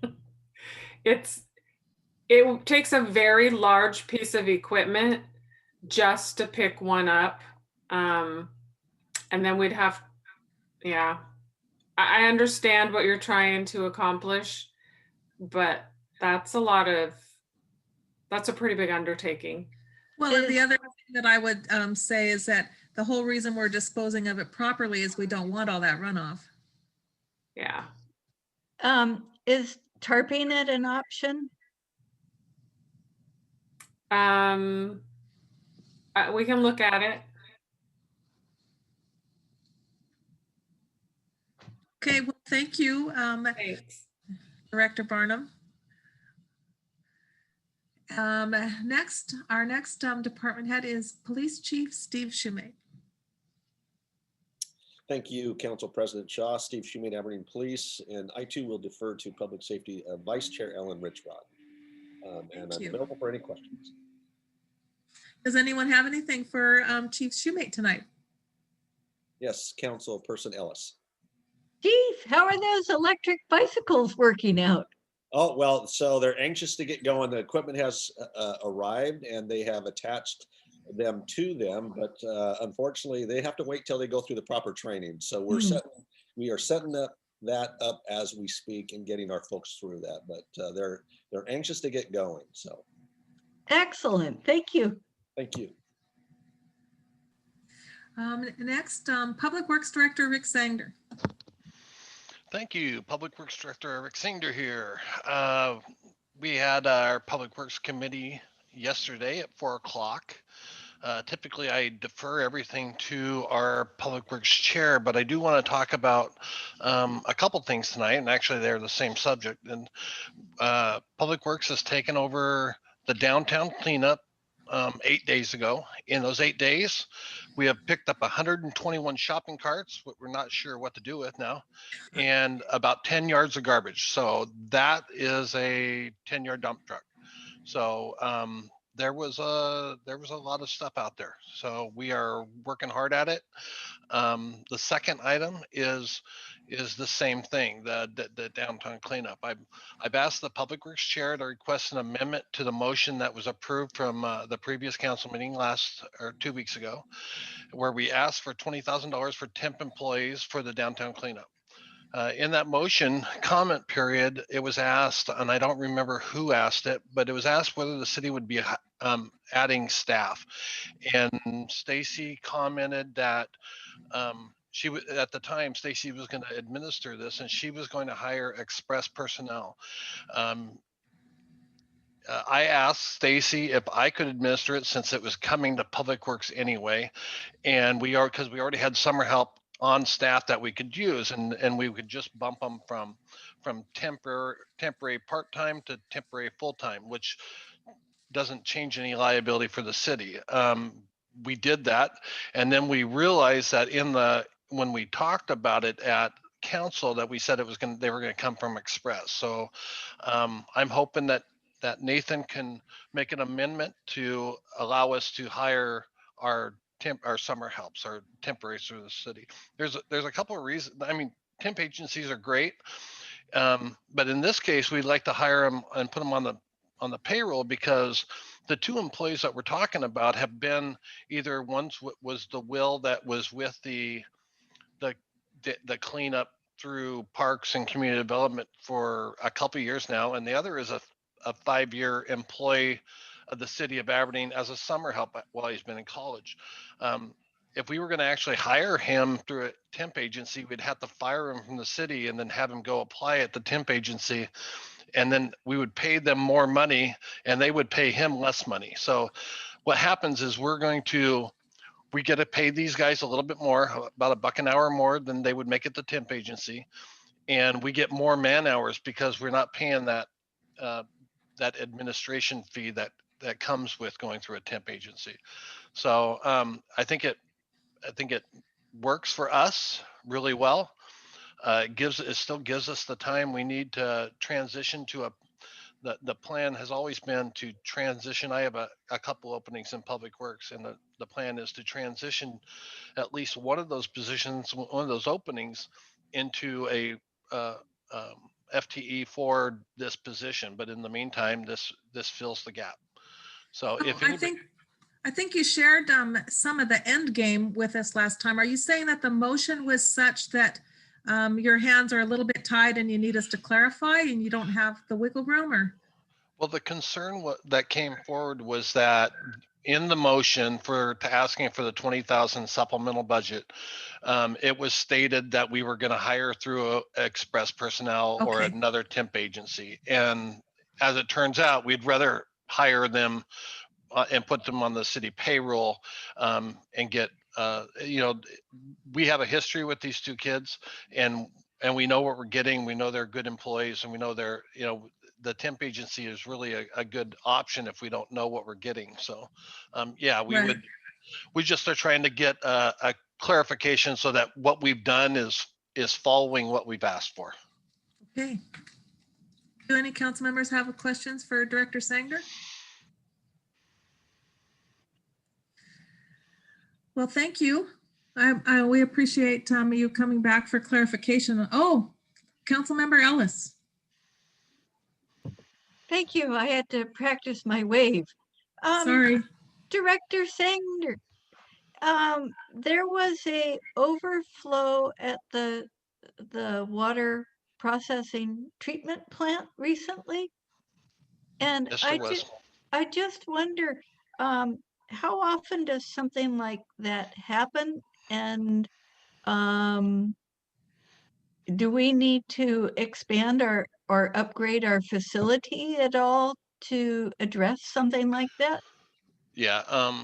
It takes a very large piece of equipment just to pick one up. And then we'd have, yeah, I understand what you're trying to accomplish, but that's a pretty big undertaking. Well, and the other thing that I would say is that the whole reason we're disposing of it properly is we don't want all that runoff. Yeah. Is tarping it an option? We can look at it. Okay, well, thank you, Thanks. Director Barnum. Next, our next department head is Police Chief Steve Shumate. Thank you, Council President Shaw. Steve Shumate, Aberdeen Police, and I too will defer to Public Safety Vice Chair Ellen Richrod. And I'm available for any questions. Does anyone have anything for Chief Shumate tonight? Yes, Councilperson Ellis. Chief, how are those electric bicycles working out? Oh, well, so they're anxious to get going. The equipment has arrived and they have attached them to them, but unfortunately they have to wait till they go through the proper training. So we are setting that up as we speak and getting our folks through that, but they're anxious to get going. So excellent, thank you. Thank you. Next, Public Works Director Rick Sanger. Thank you. Public Works Director Rick Singer here. We had our Public Works Committee yesterday at 4 o'clock. Typically, I defer everything to our Public Works Chair, but I do want to talk about a couple things tonight, and actually they're the same subject. And Public Works has taken over the downtown cleanup 8 days ago. In those 8 days, we have picked up 121 shopping carts, what we're not sure what to do with now, and about 10 yards of garbage. So that is a 10-yard dump truck. So there was a lot of stuff out there. So we are working hard at it. The second item is the same thing, the downtown cleanup. I've asked the Public Works Chair to request an amendment to the motion that was approved from the previous council meeting 2 weeks ago, where we asked for $20,000 for temp employees for the downtown cleanup. In that motion comment period, it was asked, and I don't remember who asked it, but it was asked whether the city would be adding staff. And Stacy commented that she was, at the time, Stacy was going to administer this and she was going to hire express personnel. I asked Stacy if I could administer it since it was coming to Public Works anyway. And because we already had summer help on staff that we could use, and we could just bump them from temporary part-time to temporary full-time, which doesn't change any liability for the city. We did that, and then we realized that when we talked about it at council, that we said they were going to come from Express. So I'm hoping that Nathan can make an amendment to allow us to hire our summer helps, our temporaries through the city. There's a couple of reasons. I mean, temp agencies are great, but in this case, we'd like to hire them and put them on the payroll, because the 2 employees that we're talking about have been either once was the will that was with the cleanup through parks and community development for a couple of years now, and the other is a 5-year employee of the city of Aberdeen as a summer help while he's been in college. If we were going to actually hire him through a temp agency, we'd have to fire him from the city and then have him go apply at the temp agency. and then we would pay them more money and they would pay him less money. So what happens is we get to pay these guys a little bit more, about $1 an hour more than they would make at the temp agency. And we get more man hours because we're not paying that that administration fee that comes with going through a temp agency. So I think it works for us really well. It still gives us the time we need to transition to the plan has always been to transition. I have a couple openings in Public Works, and the plan is to transition at least one of those positions, one of those openings, into a FTE for this position. But in the meantime, this fills the gap. So if I think you shared some of the end game with us last time. Are you saying that the motion was such that your hands are a little bit tied and you need us to clarify and you don't have the wiggle room? Or? Well, the concern that came forward was that in the motion to asking for the 20,000 supplemental budget, it was stated that we were going to hire through Express Personnel or another temp agency. And as it turns out, we'd rather hire them and put them on the city payroll and get, we have a history with these two kids, and we know what we're getting. We know they're good employees, and we know they're, the temp agency is really a good option if we don't know what we're getting. So we just are trying to get a clarification so that what we've done is following what we've asked for. Okay. Do any council members have questions for Director Sanger? Well, thank you. We appreciate you coming back for clarification. Oh, Councilmember Ellis. Thank you. I had to practice my wave. Sorry. Director Sanger, there was a overflow at the water processing treatment plant recently. And Yes, I just wonder, how often does something like that happen? And do we need to expand or upgrade our facility at all to address something like that? Yeah. I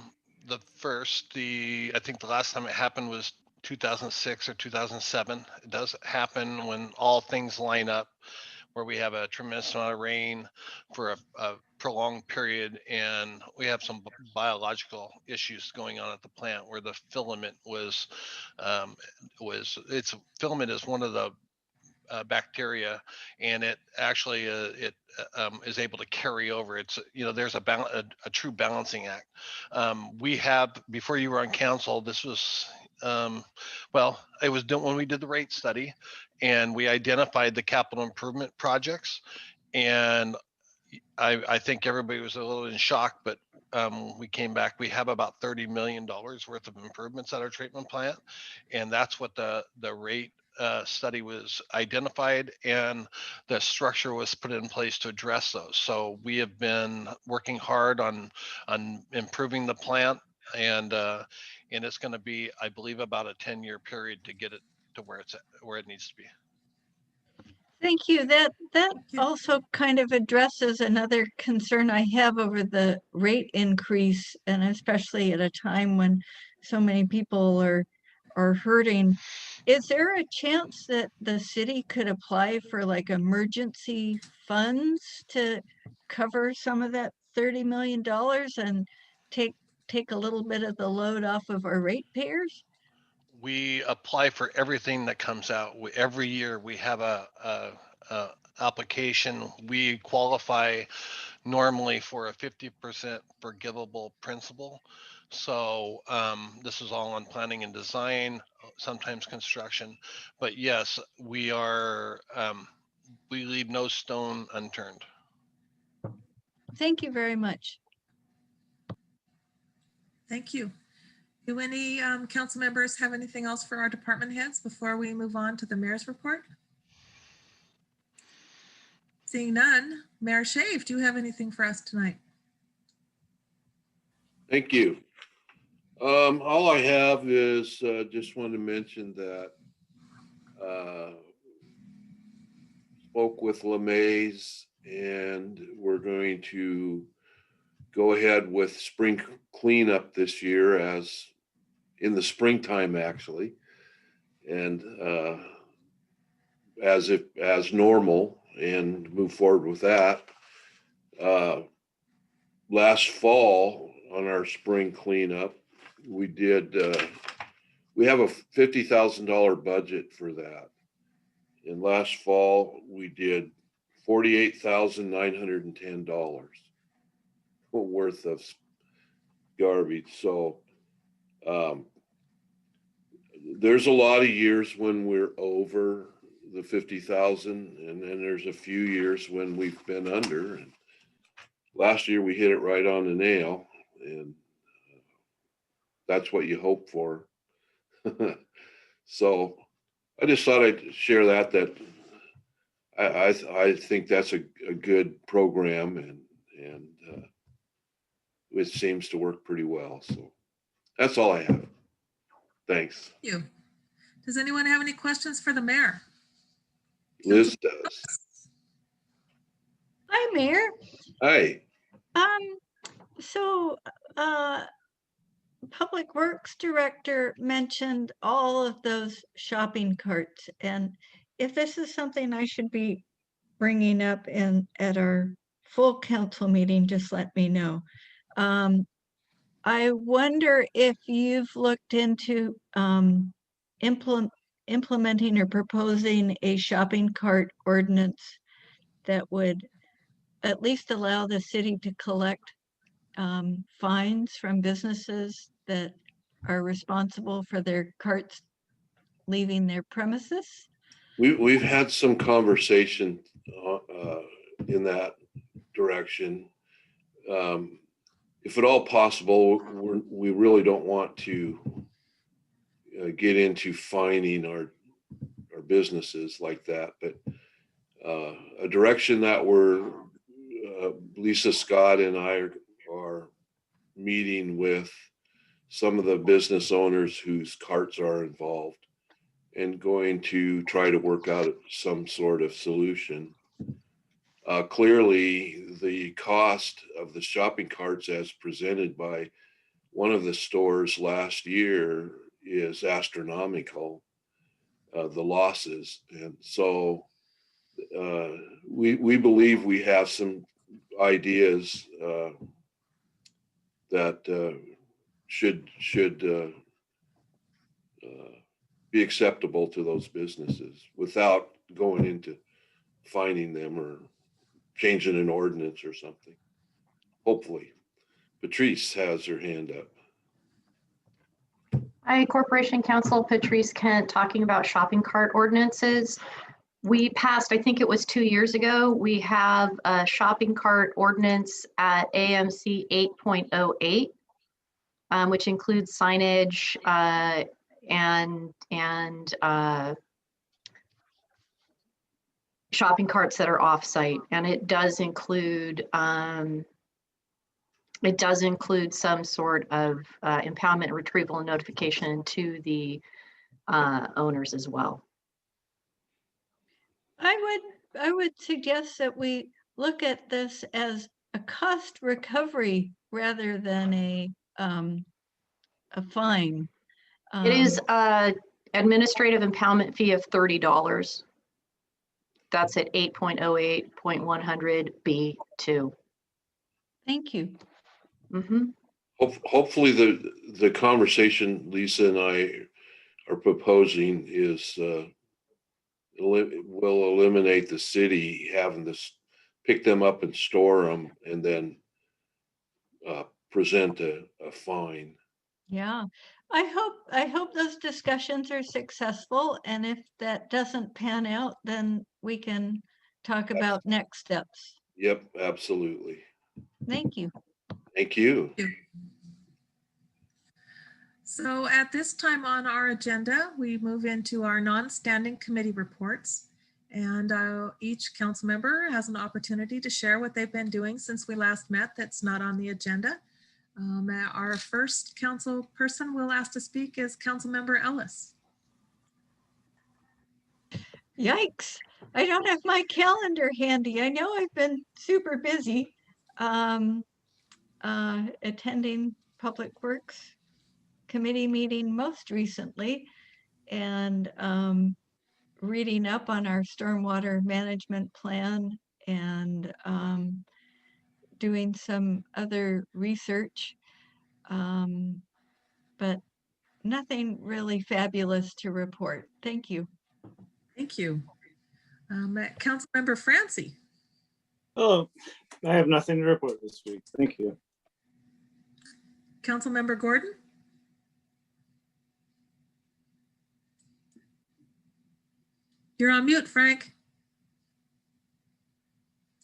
think the last time it happened was 2006 or 2007. It does happen when all things line up, where we have a tremendous amount of rain for a prolonged period, and we have some biological issues going on at the plant where the filament filament is one of the bacteria, and it actually is able to carry over. It's there's a true balancing act. We have, before you were on council, this was it was done when we did the rate study, and we identified the capital improvement projects, and I think everybody was a little in shock, but we came back. We have about $30 million worth of improvements at our treatment plant, and that's what the rate study was identified, and the structure was put in place to address those. So we have been working hard on improving the plant, and it's going to be, I believe, about a 10-year period to get it to where it needs to be. Thank you. That also kind of addresses another concern I have over the rate increase, and especially at a time when so many people are hurting. Is there a chance that the city could apply for like emergency funds to cover some of that $30 million and take a little bit of the load off of our ratepayers? We apply for everything that comes out. Every year we have a application. We qualify normally for a 50% forgivable principal. So this is all on planning and design, sometimes construction. But yes, we leave no stone unturned. Thank you very much. Thank you. Do any council members have anything else for our department heads before we move on to the mayor's report? Seeing none, Mayor Shave, do you have anything for us tonight? Thank you. All I have is just want to mention that spoke with LeMays and we're going to go ahead with spring cleanup this year as in the springtime, actually. And as normal and move forward with that. Last fall on our spring cleanup, we have a $50,000 budget for that. And last fall, we did $48,910 worth of garbage. So there's a lot of years when we're over the 50,000, and then there's a few years when we've been under. And last year we hit it right on the nail, and that's what you hope for. So I just thought I'd share that I think that's a good program, and it seems to work pretty well. So that's all I have. Thanks. Thank you. Does anyone have any questions for the mayor? Liz does. Hi, Mayor. Hi. So, Public Works Director mentioned all of those shopping carts, and if this is something I should be bringing up at our full council meeting, just let me know. I wonder if you've looked into implementing or proposing a shopping cart ordinance that would at least allow the city to collect fines from businesses that are responsible for their carts leaving their premises. We've had some conversation in that direction. If at all possible, we really don't want to get into fining our businesses like that, but a direction that Lisa Scott and I are meeting with some of the business owners whose carts are involved and going to try to work out some sort of solution. Clearly, the cost of the shopping carts as presented by one of the stores last year is astronomical, the losses. And so we believe we have some ideas that should be acceptable to those businesses without going into fining them or changing an ordinance or something. Hopefully. Patrice has her hand up. Hi, Corporation Counsel Patrice Kent, talking about shopping cart ordinances. We passed, I think it was 2 years ago, we have a shopping cart ordinance at AMC 8.08, which includes signage and shopping carts that are off-site, and it does include some sort of impoundment, retrieval, and notification to the owners as well. I would suggest that we look at this as a cost recovery rather than a fine. It is administrative impoundment fee of $30. That's at 8.08.100B2. Thank you. Mm-hmm. Hopefully the conversation Lisa and I are proposing is will eliminate the city having to pick them up and store them and then present a fine. Yeah, I hope those discussions are successful, and if that doesn't pan out, then we can talk about next steps. Yep, absolutely. Thank you. Thank you. So at this time on our agenda, we move into our non-standing committee reports. And each council member has an opportunity to share what they've been doing since we last met that's not on the agenda. Our first council person we'll ask to speak is Councilmember Ellis. Yikes. I don't have my calendar handy. I know I've been super busy attending Public Works Committee meeting most recently and reading up on our stormwater management plan and doing some other research. But nothing really fabulous to report. Thank you. Thank you. Councilmember Francie. Oh, I have nothing to report this week. Thank you. Councilmember Gordon. You're on mute, Frank.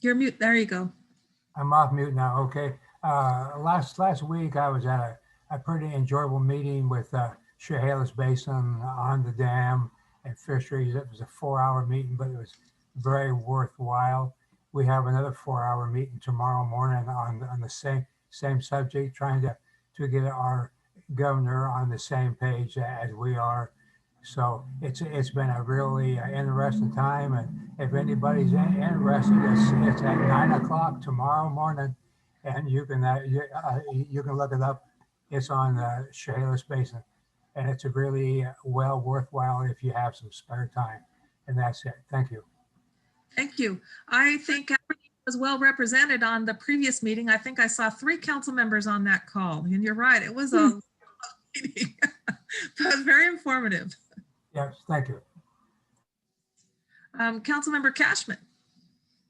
You're mute. There you go. I'm off mute now. Okay. Last week I was at a pretty enjoyable meeting with Chehalis Basin on the dam and fisheries. It was a 4-hour meeting, but it was very worthwhile. We have another 4-hour meeting tomorrow morning on the same subject, trying to get our governor on the same page as we are. So it's been a really interesting time, and if anybody's interested, it's at 9 o'clock tomorrow morning, and you can look it up. It's on the Chehalis Basin, and it's a really worthwhile if you have some spare time. And that's it. Thank you. Thank you. I think everything was well represented on the previous meeting. I think I saw 3 council members on that call, and you're right. It was a meeting, but very informative. Yes, thank you. Councilmember Cashman.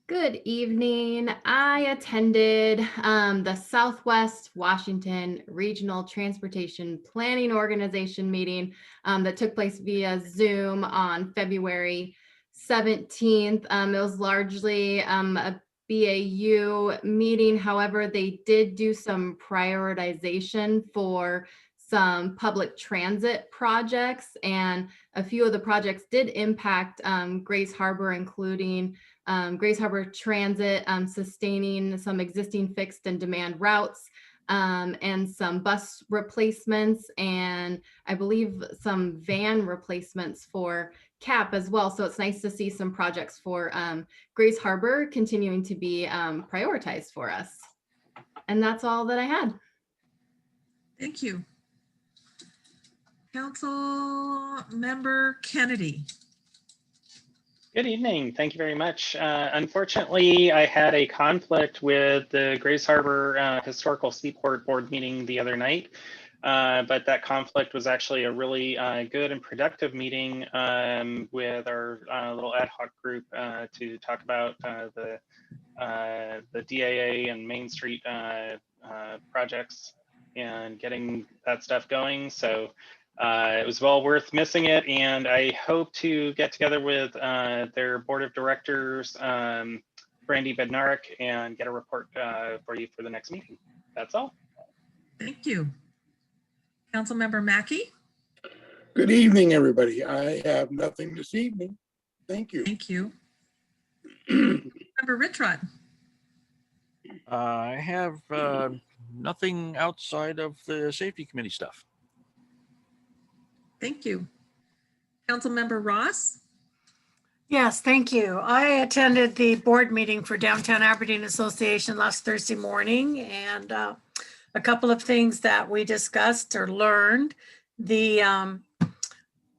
Good evening. I attended the Southwest Washington Regional Transportation Planning Organization meeting that took place via Zoom on February 17th. It was largely a BAU meeting. However, they did do some prioritization for some public transit projects, and a few of the projects did impact Grays Harbor, including Grays Harbor Transit, sustaining some existing fixed and demand routes, and some bus replacements, and I believe some van replacements for CAP as well. So it's nice to see some projects for Grays Harbor continuing to be prioritized for us. And that's all that I had. Thank you. Council Member Kennedy. Good evening. Thank you very much. Unfortunately, I had a conflict with the Grays Harbor Historical Seaport Board meeting the other night, but that conflict was actually a really good and productive meeting with our little ad hoc group to talk about the DAA and Main Street projects and getting that stuff going. So it was well worth missing it, and I hope to get together with their board of directors, Brandy Bednarik, and get a report for you for the next meeting. That's all. Thank you. Councilmember Mackey. Good evening, everybody. I have nothing this evening. Thank you. Thank you. Member Richrod. I have nothing outside of the safety committee stuff. Thank you. Councilmember Ross. Yes, thank you. I attended the board meeting for Downtown Aberdeen Association last Thursday morning, and a couple of things that we discussed or learned. The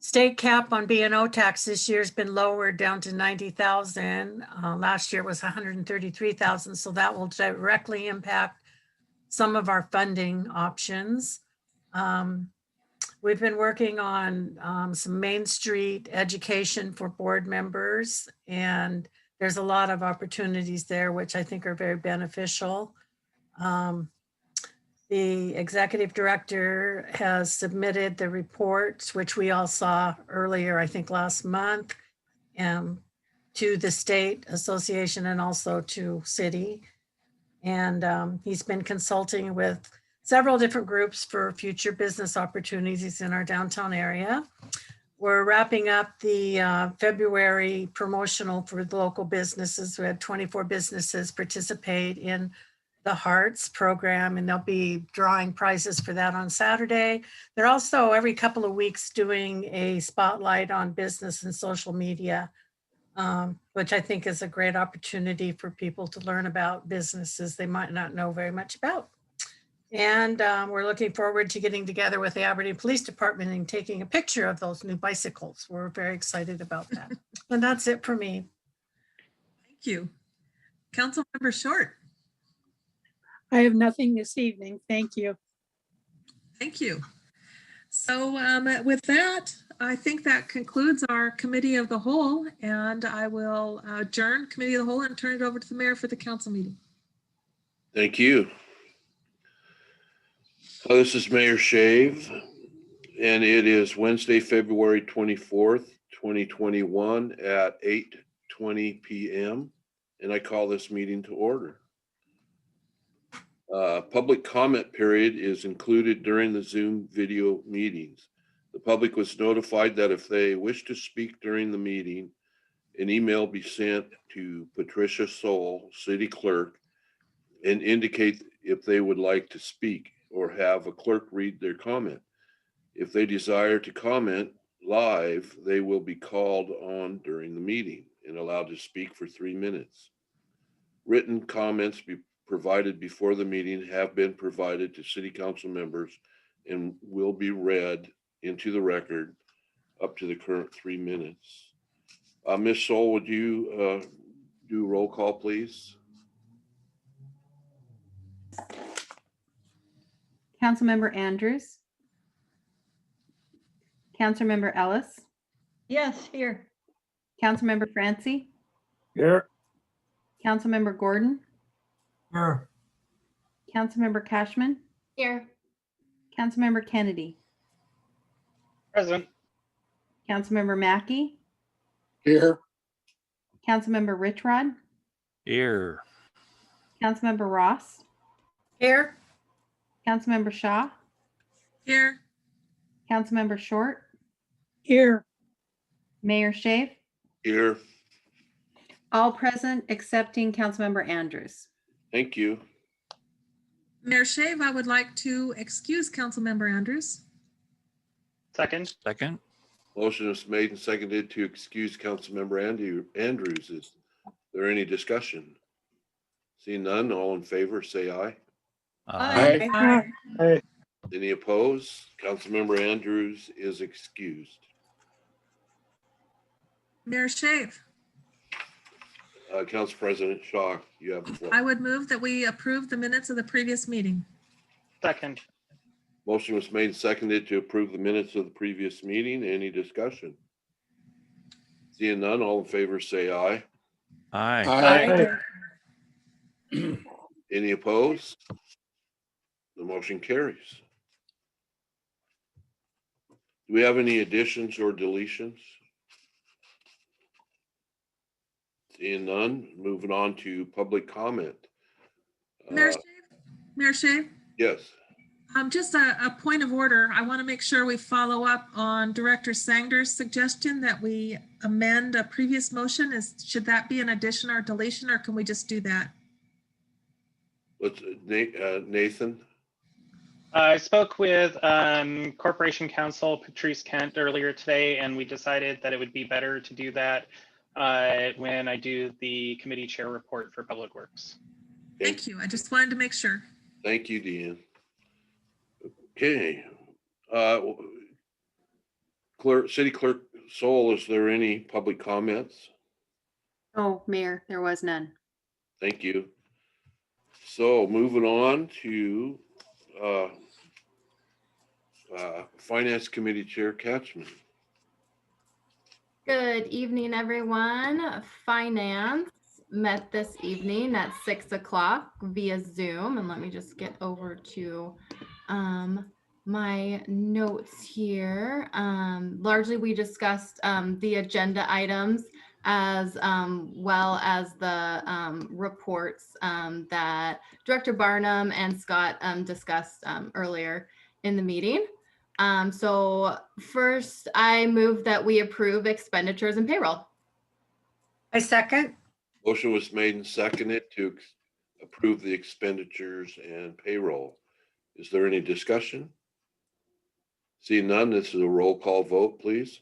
state cap on B&O tax this year has been lowered down to 90,000. Last year it was 133,000, so that will directly impact some of our funding options. We've been working on some Main Street education for board members, and there's a lot of opportunities there, which I think are very beneficial. The executive director has submitted the reports, which we all saw earlier, I think last month, to the state association and also to city. And he's been consulting with several different groups for future business opportunities in our downtown area. We're wrapping up the February promotional for the local businesses. We had 24 businesses participate in the Hearts program, and they'll be drawing prizes for that on Saturday. They're also every couple of weeks doing a spotlight on business and social media which I think is a great opportunity for people to learn about businesses they might not know very much about. And we're looking forward to getting together with the Aberdeen Police Department and taking a picture of those new bicycles. We're very excited about that. And that's it for me. Thank you. Councilmember Short. I have nothing this evening. Thank you. Thank you. So with that, I think that concludes our committee of the whole, and I will adjourn committee of the whole and turn it over to the mayor for the council meeting. Thank you. This is Mayor Shave, and it is Wednesday, February 24th, 2021 at 8:20 p.m. And I call this meeting to order. Public comment period is included during the Zoom video meetings. The public was notified that if they wish to speak during the meeting, an email be sent to Patricia Soul, City Clerk, and indicate if they would like to speak or have a clerk read their comment. If they desire to comment live, they will be called on during the meeting and allowed to speak for 3 minutes. Written comments be provided before the meeting have been provided to city council members and will be read into the record up to the current 3 minutes. Ms. Soul, would you do roll call, please? Councilmember Andrews. Councilmember Ellis. Yes, here. Councilmember Francie. Here. Councilmember Gordon. Here. Councilmember Cashman. Here. Councilmember Kennedy. Present. Councilmember Mackey. Here. Councilmember Richrod. Here. Councilmember Ross. Here. Councilmember Shaw. Here. Councilmember Short. Here. Mayor Shave. Here. All present excepting Councilmember Andrews. Thank you. Mayor Shave, I would like to excuse Councilmember Andrews. Second. Second. Motion is made and seconded to excuse Councilmember Andrews. Is there any discussion? Seeing none, all in favor, say aye. Aye. Hey. Any opposed? Councilmember Andrews is excused. Mayor Shave, Council President Shaw, you have the floor. I would move that we approve the minutes of the previous meeting. Second. Motion was made and seconded to approve the minutes of the previous meeting. Any discussion? Seeing none, all in favor say aye. Aye. Hey. Any opposed? The motion carries. Do we have any additions or deletions? Seeing none, moving on to public comment. Mayor Shave, Yes. just a point of order. I want to make sure we follow up on Director Sanger's suggestion that we amend a previous motion. Should that be an addition or deletion, or can we just do that? Let's, Nathan. I spoke with Corporation Counsel Patrice Kent earlier today, and we decided that it would be better to do that when I do the committee chair report for Public Works. Thank you. I just wanted to make sure. Thank you, Deanne. Okay. City Clerk Soul, is there any public comments? Oh, Mayor, there was none. Thank you. So moving on to Finance Committee Chair Catchman. Good evening, everyone. Finance met this evening at 6 o'clock via Zoom. And let me just get over to my notes here. Largely, we discussed the agenda items as well as the reports that Director Barnum and Scott discussed earlier in the meeting. So first, I move that we approve expenditures and payroll. I second. Motion was made and seconded to approve the expenditures and payroll. Is there any discussion? Seeing none, this is a roll call vote, please.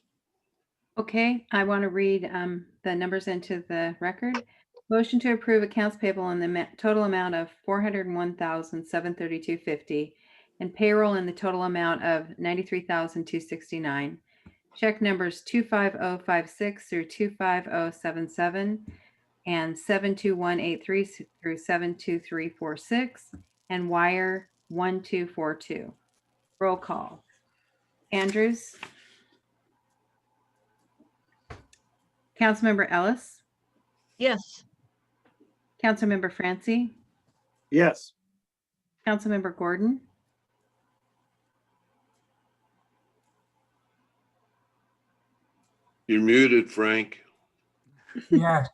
Okay, I want to read the numbers into the record. Motion to approve accounts payable in the total amount of $401,732.50 and payroll in the total amount of $93,269. Check numbers 25056 through 25077 and 72183 through 72346 and wire 1242. Roll call. Andrews. Councilmember Ellis. Yes. Councilmember Francie. Yes. Councilmember Gordon. You're muted, Frank. Yes,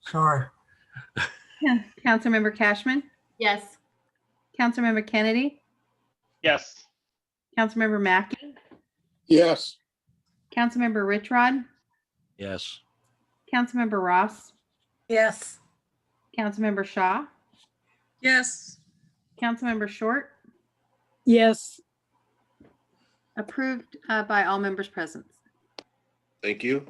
sorry. Councilmember Cashman. Yes. Councilmember Kennedy. Yes. Councilmember Mackey. Yes. Councilmember Richrod. Yes. Councilmember Ross. Yes. Councilmember Shaw. Yes. Councilmember Short. Yes. Approved by all members present. Thank you.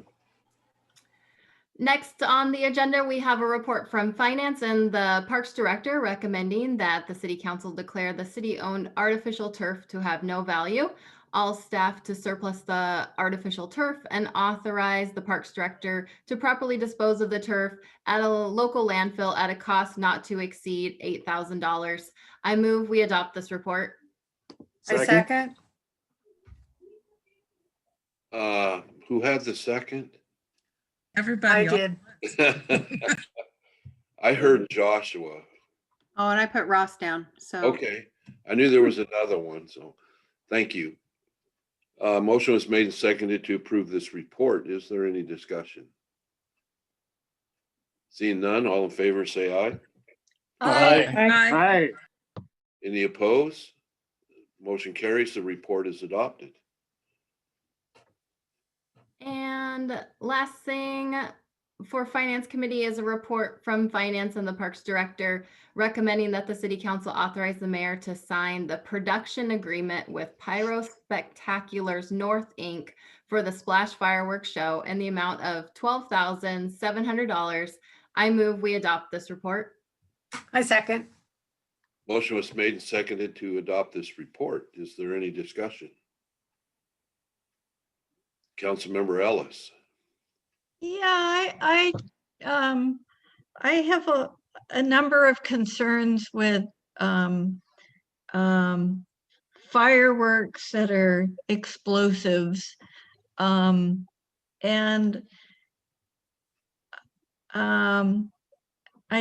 Next on the agenda, we have a report from Finance and the Parks Director recommending that the City Council declare the city-owned artificial turf to have no value, all staff to surplus the artificial turf, and authorize the Parks Director to properly dispose of the turf at a local landfill at a cost not to exceed $8,000. I move we adopt this report. I second. Who had the second? Everybody. I did. I heard Joshua. Oh, and I put Ross down. So Okay, I knew there was another one, so thank you. Motion was made and seconded to approve this report. Is there any discussion? Seeing none, all in favor say aye. Aye. Any opposed? Motion carries. The report is adopted. And last thing for Finance Committee is a report from Finance and the Parks Director recommending that the City Council authorize the mayor to sign the production agreement with Pyro Spectaculars North, Inc. for the Splash Fireworks Show in the amount of $12,700. I move we adopt this report. I second. Motion was made and seconded to adopt this report. Is there any discussion? Councilmember Ellis. Yeah, I have a number of concerns with fireworks that are explosives. I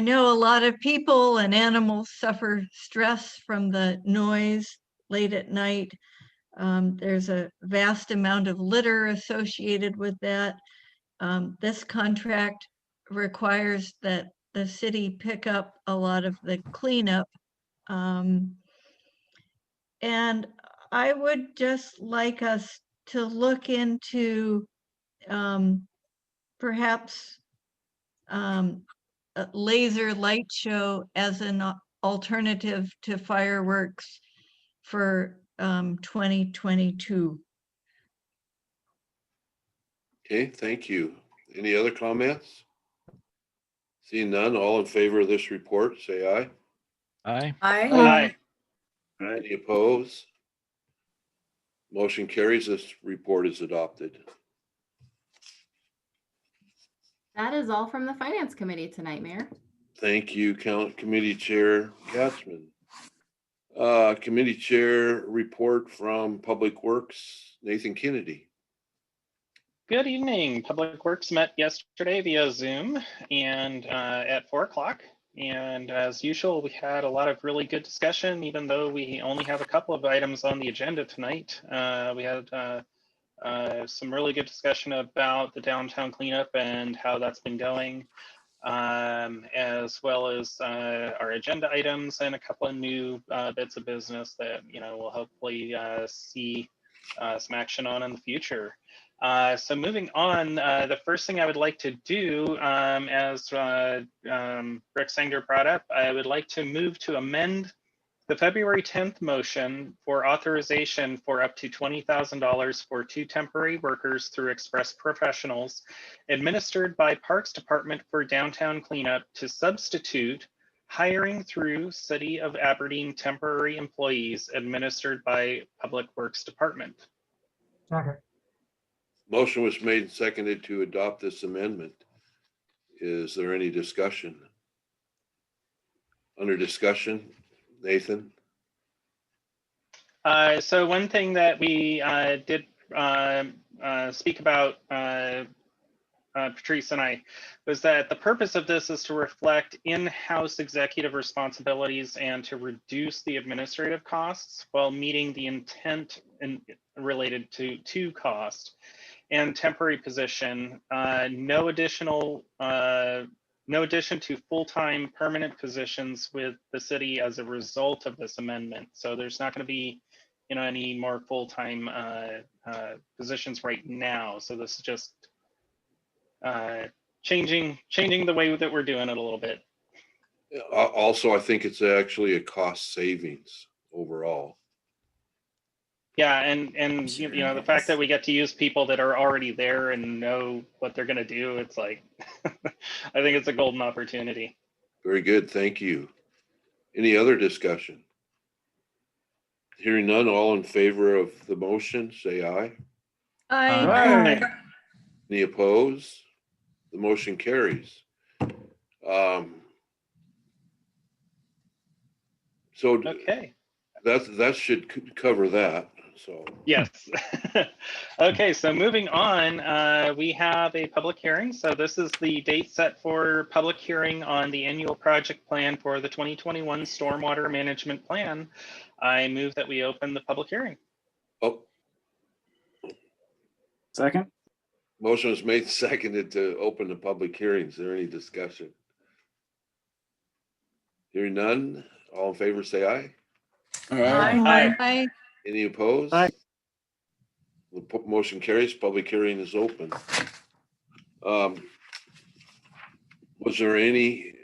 know a lot of people and animals suffer stress from the noise late at night. There's a vast amount of litter associated with that. This contract requires that the city pick up a lot of the cleanup. And I would just like us to look into perhaps a laser light show as an alternative to fireworks for 2022. Okay, thank you. Any other comments? Seeing none, all in favor of this report, say aye. Aye. Aye. Any opposed? Motion carries. This report is adopted. That is all from the Finance Committee tonight, Mayor. Thank you, Committee Chair Gatchman. Committee Chair report from Public Works, Nathan Kennedy. Good evening. Public Works met yesterday via Zoom and at 4 o'clock. And as usual, we had a lot of really good discussion, even though we only have a couple of items on the agenda tonight. We had some really good discussion about the downtown cleanup and how that's been going, as well as our agenda items and a couple of new bits of business that we'll hopefully see some action on in the future. So moving on, the first thing I would like to do, as Rick Sanger brought up, I would like to move to amend The February 10th motion for authorization for up to $20,000 for 2 temporary workers through Express Professionals administered by Parks Department for downtown cleanup to substitute hiring through City of Aberdeen temporary employees administered by Public Works Department. Second. Motion was made and seconded to adopt this amendment. Is there any discussion? Under discussion, Nathan? So one thing that we did speak about, Patrice and I, was that the purpose of this is to reflect in-house executive responsibilities and to reduce the administrative costs while meeting the intent related to cost and temporary position. No addition to full-time permanent positions with the city as a result of this amendment. So there's not going to be, any more full-time positions right now. So this is just changing the way that we're doing it a little bit. Also, I think it's actually a cost savings overall. Yeah, and the fact that we get to use people that are already there and know what they're going to do, it's like, I think it's a golden opportunity. Very good, thank you. Any other discussion? Hearing none, all in favor of the motion, say aye. Aye. Any opposed? The motion carries. So okay, that should cover that. So yes. Okay, so moving on, we have a public hearing. So this is the date set for public hearing on the annual project plan for the 2021 Stormwater Management Plan. I move that we open the public hearing. Oh. Second. Motion was made, seconded to open the public hearing. Is there any discussion? Hearing none, all in favor say aye. Aye. Any opposed? Aye. The motion carries. Public hearing is open. Was there any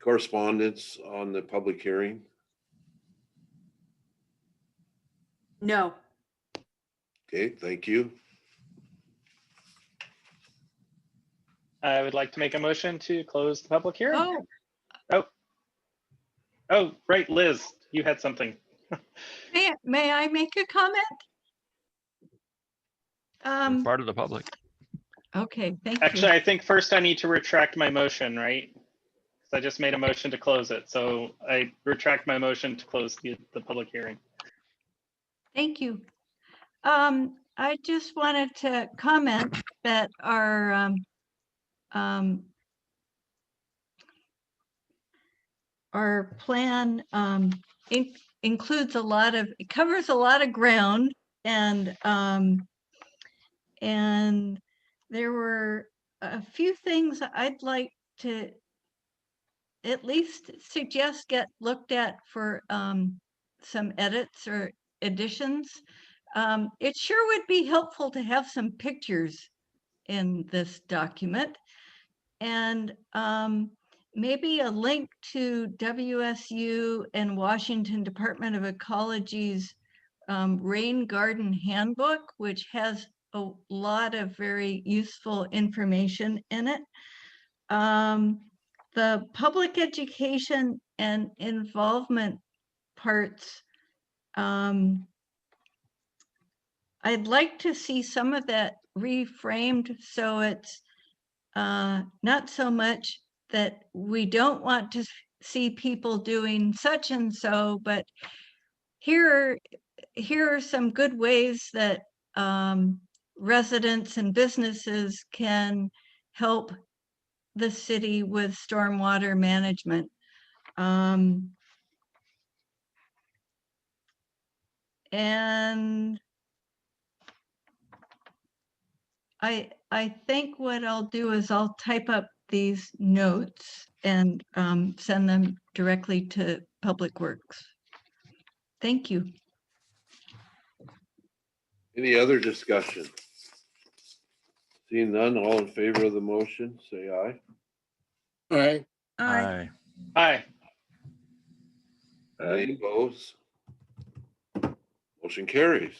correspondence on the public hearing? No. Okay, thank you. I would like to make a motion to close the public hearing. Oh, Oh, right, Liz, you had something. may I make a comment? Part of the public. Okay, thank Actually, you. I think first I need to retract my motion, right? Because I just made a motion to close it. So I retract my motion to close the public hearing. Thank you. I just wanted to comment that our plan includes it covers a lot of ground, and there were a few things I'd like to at least suggest get looked at for some edits or additions. It sure would be helpful to have some pictures in this document, and maybe a link to WSU and Washington Department of Ecology's Rain Garden Handbook, which has a lot of very useful information in it. The public education and involvement parts, I'd like to see some of that reframed so it's not so much that we don't want to see people doing such and so, but here are some good ways that residents and businesses can help the city with stormwater management. And I think what I'll do is I'll type up these notes and send them directly to Public Works. Thank you. Any other discussion? Seeing none, all in favor of the motion, say aye. Aye. Aye. Aye. Any opposed? Motion carries.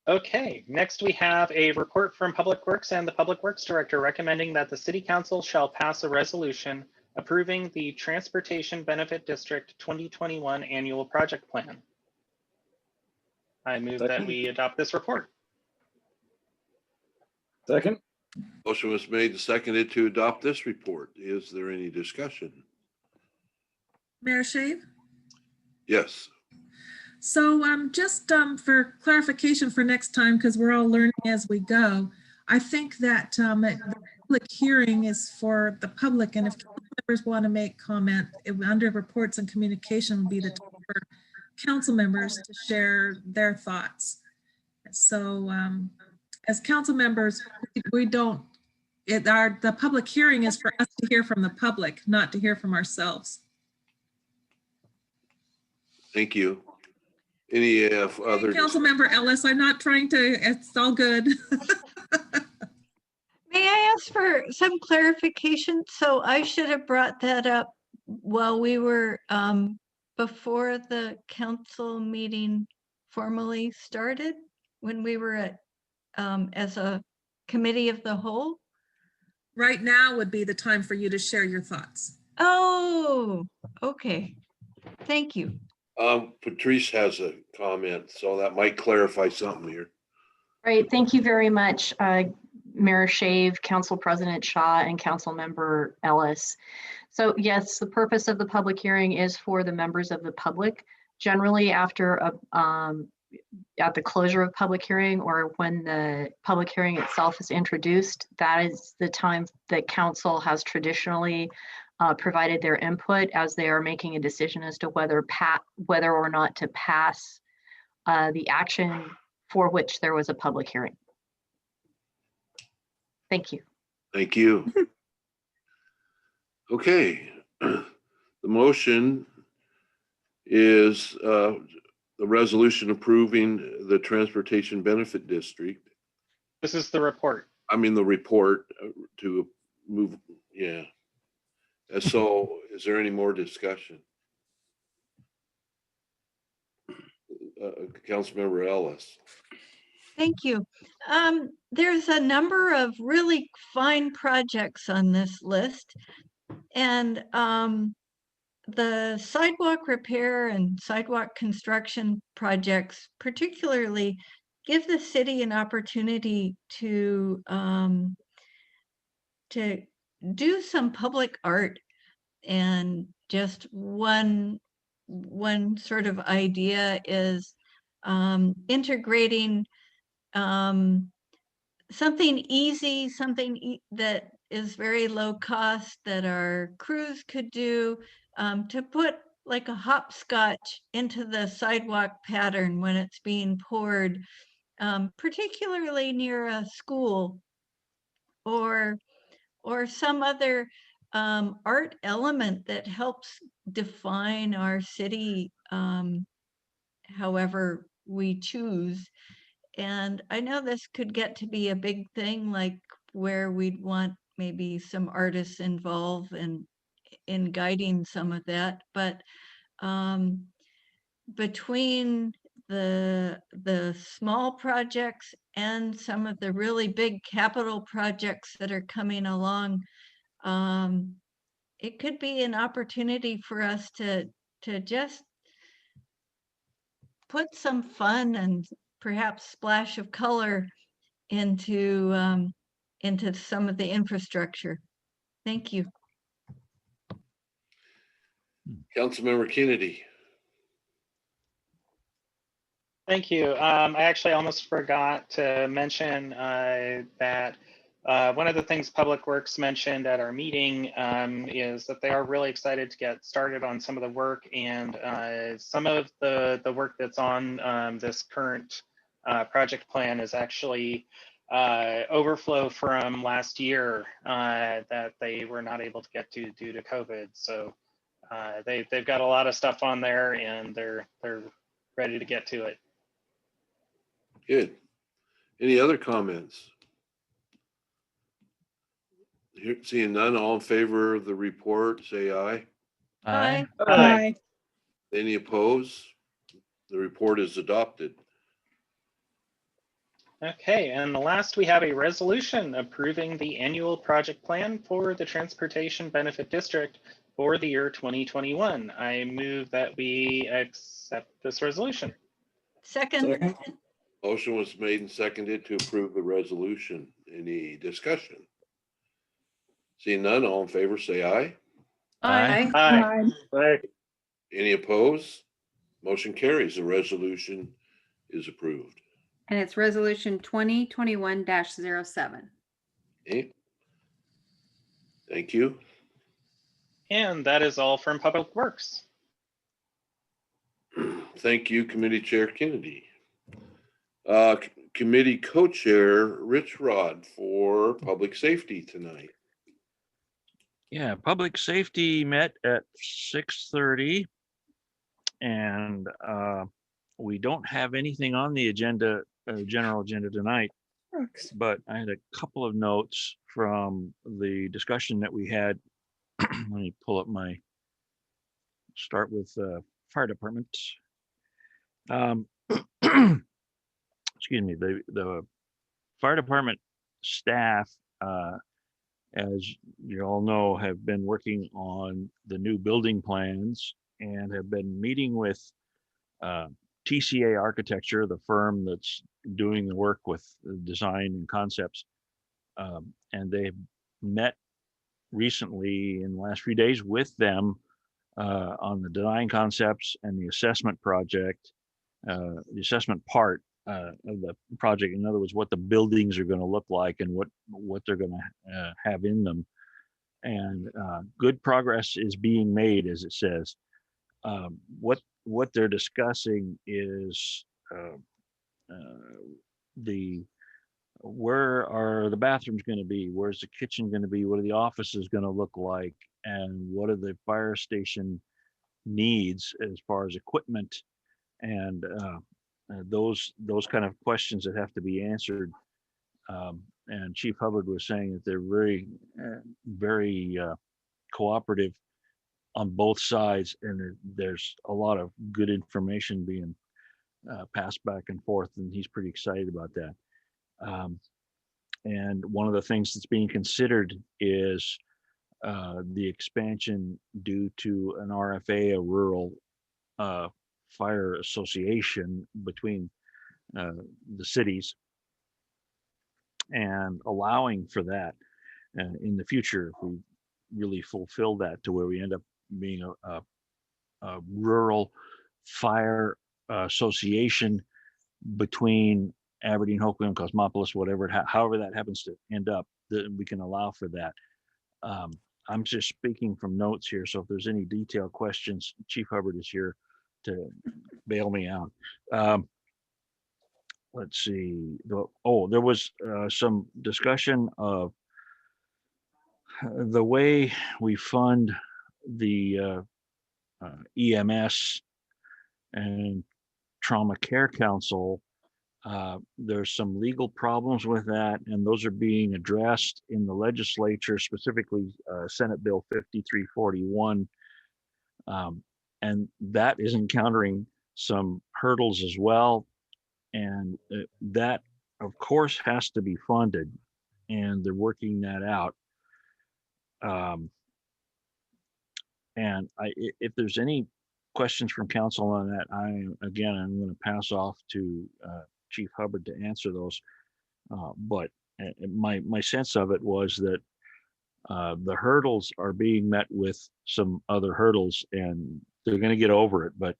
Okay, next we have a report from Public Works and the Public Works Director recommending that the City Council shall pass a resolution approving the Transportation Benefit District 2021 Annual Project Plan. I move that we adopt this report. Second. Motion was made and seconded to adopt this report. Is there any discussion? Mayor Shave? Yes. So just for clarification for next time, because we're all learning as we go, I think that the public hearing is for the public, and if members want to make comment, under reports and communication would be the time for council members to share their thoughts. So as council members, we don't, the public hearing is for us to hear from the public, not to hear from ourselves. Thank you. Any other? Councilmember Ellis, I'm not trying to, it's all good. May I ask for some clarification? So I should have brought that up while we were before the council meeting formally started, when we were at as a committee of the whole. Right now would be the time for you to share your thoughts. Oh, okay. Thank you. Patrice has a comment, so that might clarify something here. Right, thank you very much, Mayor Shave, Council President Shaw, and Council Member Ellis. So yes, the purpose of the public hearing is for the members of the public. Generally, after at the closure of public hearing or when the public hearing itself is introduced, that is the time that council has traditionally provided their input as they are making a decision as to whether or not to pass the action for which there was a public hearing. Thank you. Thank you. Okay, the motion is the resolution approving the Transportation Benefit District. This is the report. I mean, the report to move, yeah. And so is there any more discussion? Councilmember Ellis. Thank you. There's a number of really fine projects on this list. And the sidewalk repair and sidewalk construction projects particularly give the city an opportunity to do some public art. And just one sort of idea is integrating something easy, something that is very low cost that our crews could do, to put like a hopscotch into the sidewalk pattern when it's being poured, particularly near a school or some other art element that helps define our city however we choose. And I know this could get to be a big thing, like where we'd want maybe some artists involved in guiding some of that. But between the small projects and some of the really big capital projects that are coming along, it could be an opportunity for us to just put some fun and perhaps splash of color into some of the infrastructure. Thank you. Councilmember Kennedy. Thank you. I actually almost forgot to mention that one of the things Public Works mentioned at our meeting is that they are really excited to get started on some of the work, and some of the work that's on this current project plan is actually overflow from last year that they were not able to get to due to COVID. So they've got a lot of stuff on there, and they're ready to get to it. Good. Any other comments? Here, seeing none, all in favor of the report, say aye. Aye. Aye. Any opposed? The report is adopted. Okay, and the last, we have a resolution approving the annual project plan for the Transportation Benefit District for the year 2021. I move that we accept this resolution. Second. Motion was made and seconded to approve the resolution. Any discussion? Seeing none, all in favor, say aye. Aye. Aye. Aye. Any opposed? Motion carries. The resolution is approved. And it's resolution 2021-07. Okay. Thank you. And that is all from Public Works. Thank you, Committee Chair Kennedy. Committee Co-Chair Rich Rod for Public Safety tonight. Yeah, public safety met at 6:30. And we don't have anything on the agenda, general agenda tonight, but I had a couple of notes from the discussion that we had. Let me pull up start with fire department. Excuse me, the fire department staff, as you all know, have been working on the new building plans and have been meeting with TCA Architecture, the firm that's doing the work with the design and concepts. And they've met recently in the last few days with them on the design concepts and the assessment project, the assessment part of the project. In other words, what the buildings are going to look like and what they're going to have in them. And good progress is being made, as it says. What they're discussing is where are the bathrooms going to be? Where's the kitchen going to be? What are the offices going to look like? And what are the fire station needs as far as equipment? And those kind of questions that have to be answered. And Chief Hubbard was saying that they're very cooperative on both sides, and there's a lot of good information being passed back and forth, and he's pretty excited about that. And one of the things that's being considered is the expansion due to an RFA, a rural fire association between the cities, and allowing for that in the future if we really fulfill that to where we end up being a rural fire association between Aberdeen, Hoquiam, Cosmopolis, whatever, however that happens to end up, that we can allow for that. I'm just speaking from notes here, so if there's any detailed questions, Chief Hubbard is here to bail me out. Let's see. Oh, there was some discussion of the way we fund the EMS and Trauma Care Council. There's some legal problems with that, and those are being addressed in the legislature, specifically Senate Bill 5341. And that is encountering some hurdles as well. And that, of course, has to be funded, and they're working that out. And if there's any questions from council on that, I'm going to pass off to Chief Hubbard to answer those. But my sense of it was that the hurdles are being met with some other hurdles, and they're going to get over it. But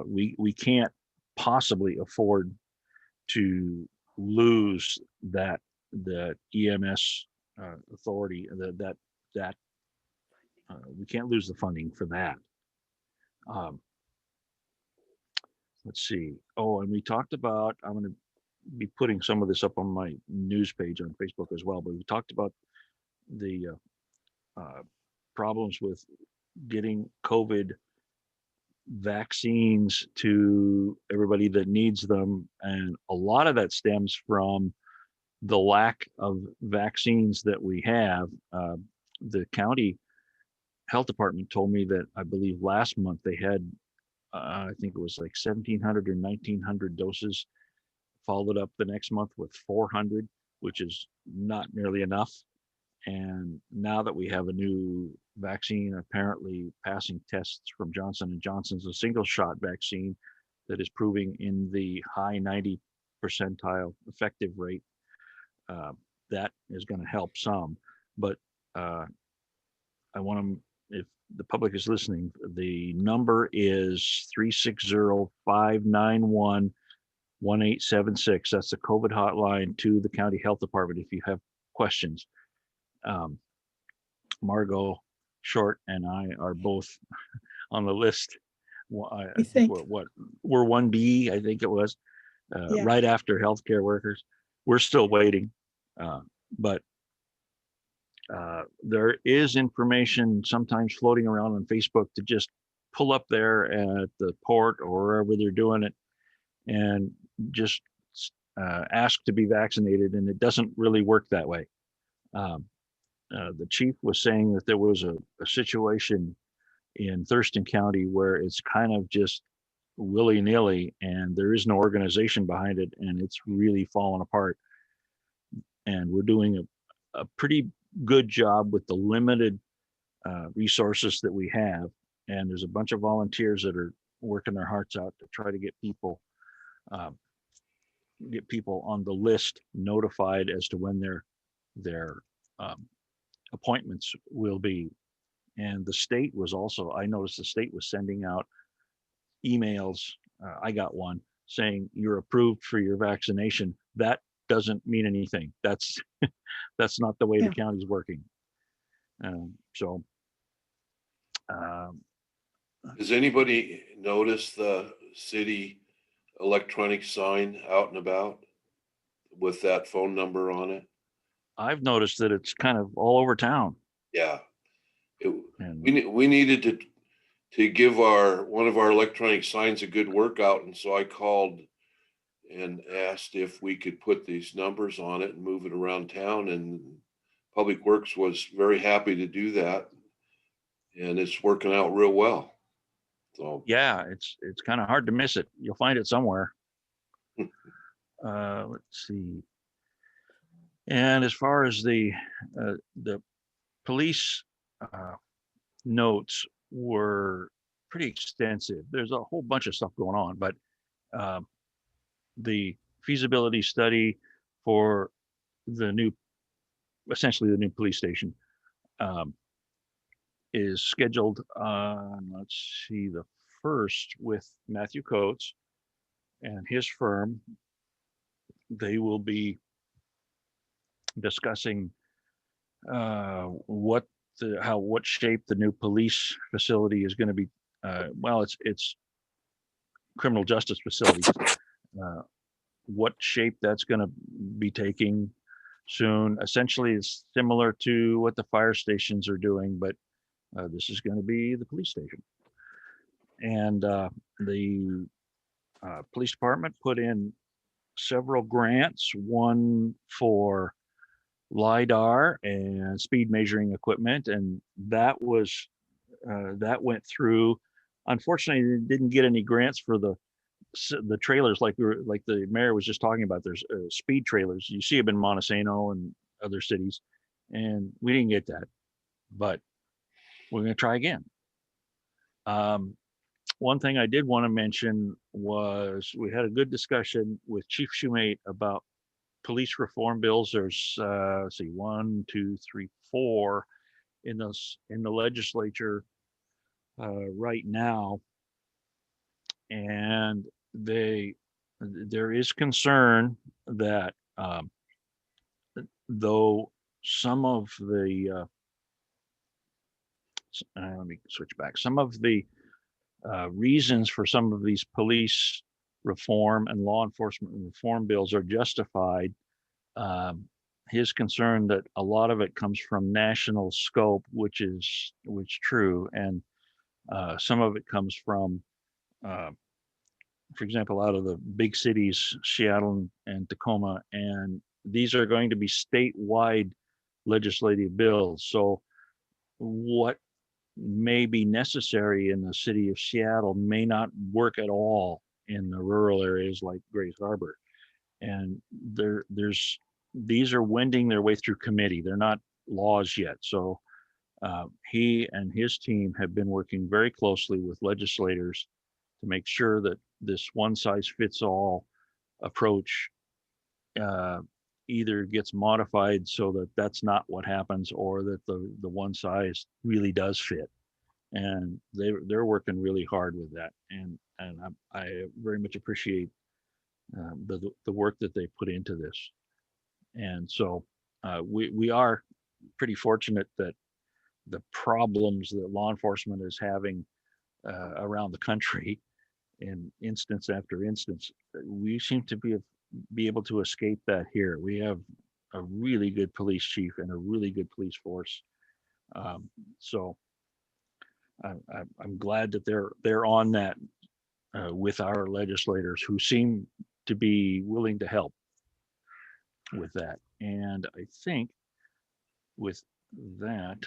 we can't possibly afford to lose the EMS authority, that we can't lose the funding for that. Let's see. Oh, and we talked about, I'm going to be putting some of this up on my news page on Facebook as well, but we talked about the problems with getting COVID vaccines to everybody that needs them. And a lot of that stems from the lack of vaccines that we have. The county health department told me that I believe last month they had, I think it was like 1,700 or 1,900 doses, followed up the next month with 400, which is not nearly enough. And now that we have a new vaccine, apparently passing tests from Johnson & Johnson's, a single shot vaccine that is proving in the high 90 percentile effective rate, that is going to help some. But I want to, if the public is listening, the number is 360-591-1876. That's the COVID hotline to the county health department if you have questions. Margot Short and I are both on the list. I think we're 1B, I think it was, Yeah. right after healthcare workers. We're still waiting, but there is information sometimes floating around on Facebook to just pull up there at the port or wherever they're doing it and just ask to be vaccinated, and it doesn't really work that way. The chief was saying that there was a situation in Thurston County where it's kind of just willy-nilly and there is no organization behind it, and it's really fallen apart. And we're doing a pretty good job with the limited resources that we have. And there's a bunch of volunteers that are working their hearts out to try to get people on the list notified as to when their appointments will be. And the state was also, I noticed the state was sending out emails. I got one saying you're approved for your vaccination. That doesn't mean anything. That's not the way the county's working. Has anybody noticed the city electronic sign out and about with that phone number on it? I've noticed that it's kind of all over town. Yeah. We needed to give one of our electronic signs a good workout, and so I called and asked if we could put these numbers on it and move it around town, and Public Works was very happy to do that, and it's working out real well. So yeah, it's kind of hard to miss it. You'll find it somewhere. Let's see. And as far as the police notes were pretty extensive. There's a whole bunch of stuff going on, but the feasibility study for essentially the new police station is scheduled on, let's see, the 1st with Matthew Coates and his firm. They will be discussing what shape the new police facility is going to be. Well, it's criminal justice facilities. What shape that's going to be taking soon. Essentially, it's similar to what the fire stations are doing, but this is going to be the police station. And the police department put in several grants, one for LiDAR and speed measuring equipment, and that went through. Unfortunately, they didn't get any grants for the trailers like the mayor was just talking about. There's speed trailers. You see them in Montesano and other cities, and we didn't get that, but we're going to try again. One thing I did want to mention was we had a good discussion with Chief Shumate about police reform bills. There's let's see, 1, 2, 3, 4 in the legislature right now, and there is concern that though some of the let me switch back. Some of the reasons for some of these police reform and law enforcement reform bills are justified. His concern that a lot of it comes from national scope, which is true, and some of it comes from, for example, out of the big cities, Seattle and Tacoma, and these are going to be statewide legislative bills. So what may be necessary in the city of Seattle may not work at all in the rural areas like Grays Harbor. And these are wending their way through committee. They're not laws yet. So he and his team have been working very closely with legislators to make sure that this one size fits all approach either gets modified so that that's not what happens, or that the one size really does fit. And they're working really hard with that. And I very much appreciate the work that they put into this. And so we are pretty fortunate that the problems that law enforcement is having around the country, in instance after instance, we seem to be able to escape that here. We have a really good police chief and a really good police force. So I'm glad that they're on that with our legislators, who seem to be willing to help with that. And I think with that,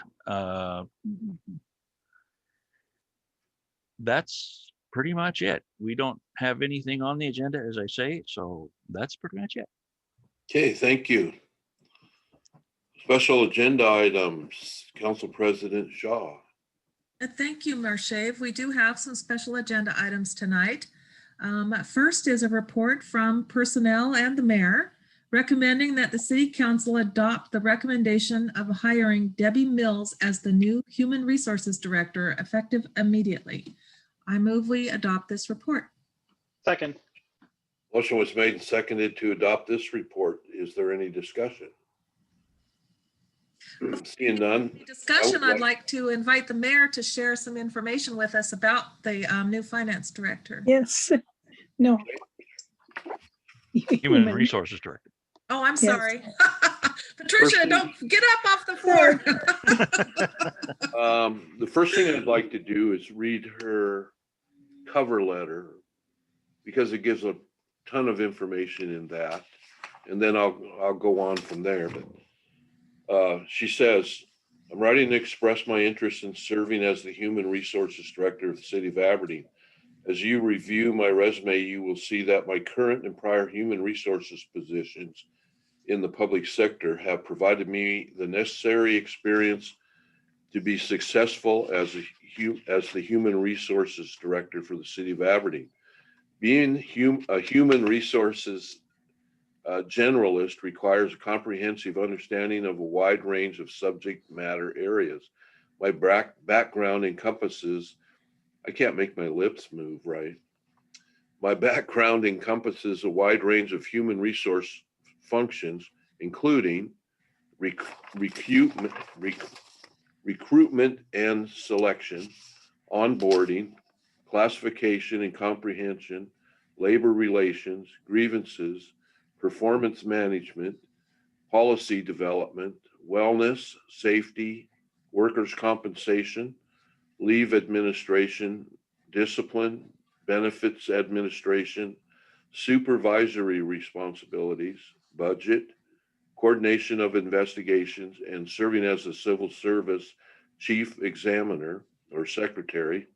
that's pretty much it. We don't have anything on the agenda, as I say, so that's pretty much it. Okay, thank you. Special agenda items, Council President Shaw. Thank you, Marshave. We do have some special agenda items tonight. First is a report from personnel and the mayor recommending that the City Council adopt the recommendation of hiring Debbie Mills as the new Human Resources Director, effective immediately. I move we adopt this report. Second. Motion was made and seconded to adopt this report. Is there any discussion? Seeing none. Discussion, I'd like to invite the mayor to share some information with us about the new finance director. Yes. No. Human Resources Director. Oh, I'm Yes. sorry. Patricia, don't get up off the floor. The first thing I'd like to do is read her cover letter, because it gives a ton of information in that, and then I'll go on from there. But she says, I'm writing to express my interest in serving as the Human Resources Director of the City of Aberdeen. As you review my resume, you will see that my current and prior human resources positions in the public sector have provided me the necessary experience to be successful as the Human Resources Director for the City of Aberdeen. Being a human resources generalist requires a comprehensive understanding of a wide range of subject matter areas. My background encompasses, I can't make my lips move right. My background encompasses a wide range of human resource functions, including recruitment and selection, onboarding, classification and comprehension, labor relations, grievances, performance management, policy development, wellness, safety, workers' compensation, leave administration, discipline, benefits administration, supervisory responsibilities, budget, coordination of investigations, and serving as a civil service chief examiner or secretary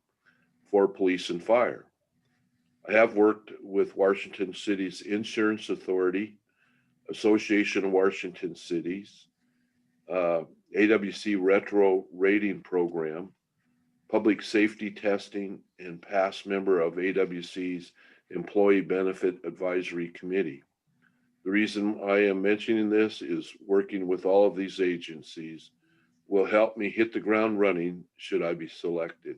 for police and fire. I have worked with Washington City's Insurance Authority, Association of Washington Cities, AWC Retro Rating Program, Public Safety Testing, and past member of AWC's Employee Benefit Advisory Committee. The reason I am mentioning this is working with all of these agencies will help me hit the ground running should I be selected.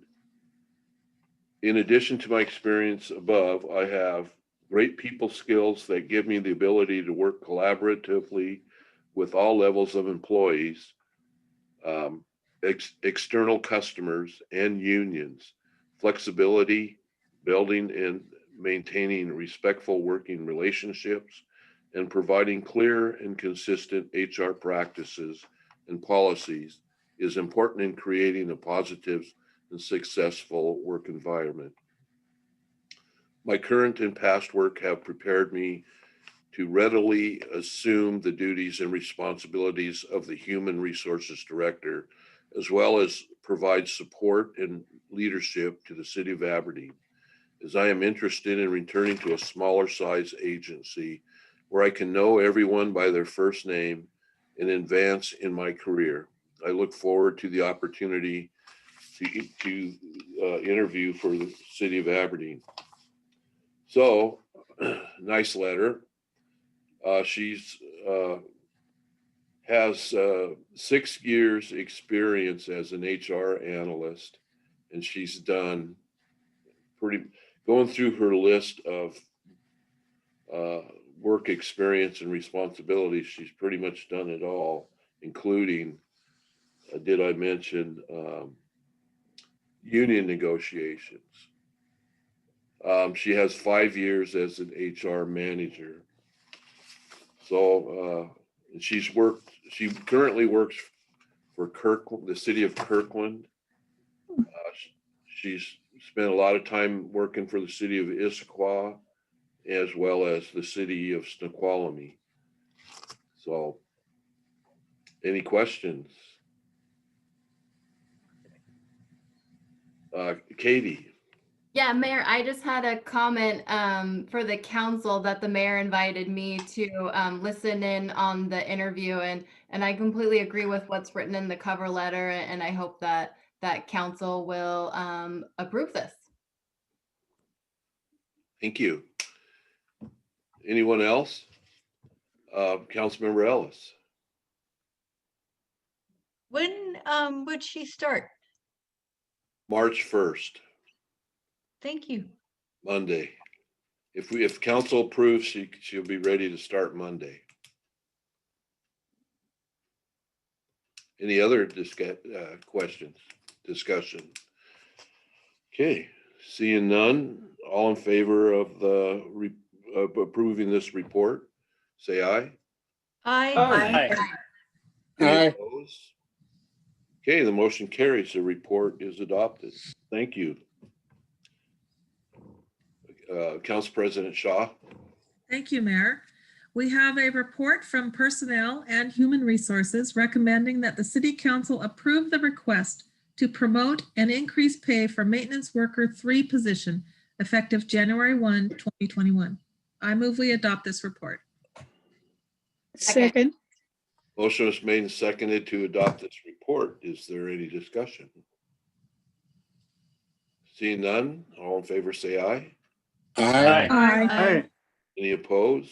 In addition to my experience above, I have great people skills that give me the ability to work collaboratively with all levels of employees, external customers and unions, flexibility, building and maintaining respectful working relationships, and providing clear and consistent HR practices and policies is important in creating a positive and successful work environment. My current and past work have prepared me to readily assume the duties and responsibilities of the Human Resources Director as well as provide support and leadership to the city of Aberdeen, as I am interested in returning to a smaller size agency where I can know everyone by their first name and advance in my career. I look forward to the opportunity to interview for the city of Aberdeen. So, nice letter. She's has 6 years experience as an HR analyst, and she's done going through her list of work experience and responsibilities. She's pretty much done it all, including, did I mention, union negotiations. She has 5 years as an HR manager. So she currently works for Kirkland, the city of Kirkland. She's spent a lot of time working for the city of Issaquah, as well as the city of Snoqualmie. So, any questions? Katie. Yeah, Mayor, I just had a comment for the council that the mayor invited me to listen in on the interview, and I completely agree with what's written in the cover letter, and I hope that council will approve this. Thank you. Anyone else? Councilmember Ellis. When would she start? March 1st, Thank you. Monday. If council approves, she'll be ready to start Monday. Any other questions, discussion? Okay, seeing none, all in favor of approving this report, say aye. Aye. Any opposed? Okay, the motion carries. The report is adopted. Thank you. Council President Shaw. Thank you, Mayor. We have a report from Personnel and Human Resources recommending that the City Council approve the request to promote and increase pay for Maintenance Worker 3 position effective January 1, 2021. I move we adopt this report. Second. Motion was made and seconded to adopt this report. Is there any discussion? Seeing none, all in favor say aye. Aye. Aye. Any opposed?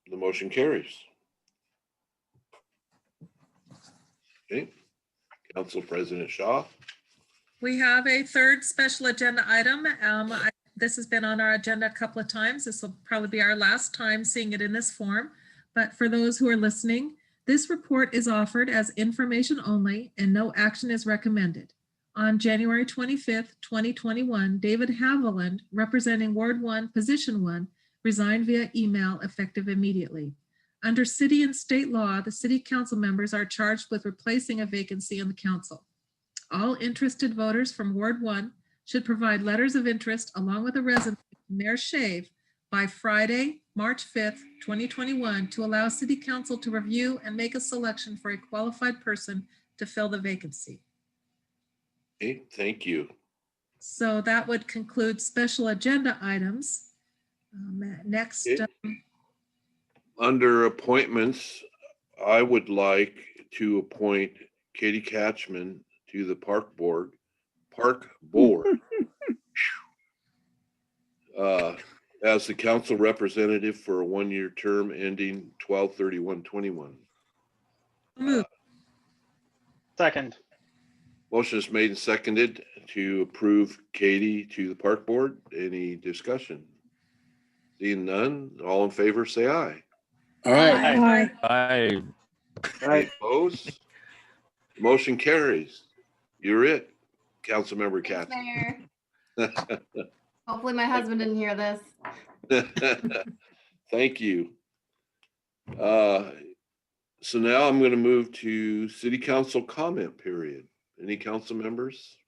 The motion carries. Okay, Council President Shaw. We have a third special agenda item. This has been on our agenda a couple of times. This will probably be our last time seeing it in this form. But for those who are listening, this report is offered as information only and no action is recommended. On January 25th, 2021, David Haviland, representing Ward 1, Position 1, resigned via email effective immediately. Under city and state law, the city council members are charged with replacing a vacancy in the council. All interested voters from Ward 1 should provide letters of interest along with a resume to Mayor Shave by Friday, March 5th, 2021, to allow city council to review and make a selection for a qualified person to fill the vacancy. Okay, thank you. So that would conclude special agenda items. Next. Okay. Under appointments, I would like to appoint Katie Catchman to the Park Board. As the council representative for a one-year term ending 12/31/21. Second. Motion is made and seconded to approve Katie to the Park Board. Any discussion? Seeing none, all in favor say aye. Aye. Aye. Any opposed? Motion carries. You're it, Councilmember Thanks, Katz. Mayor. Hopefully my husband didn't hear this. Thank you. So now I'm going to move to City Council comment period. Any council members?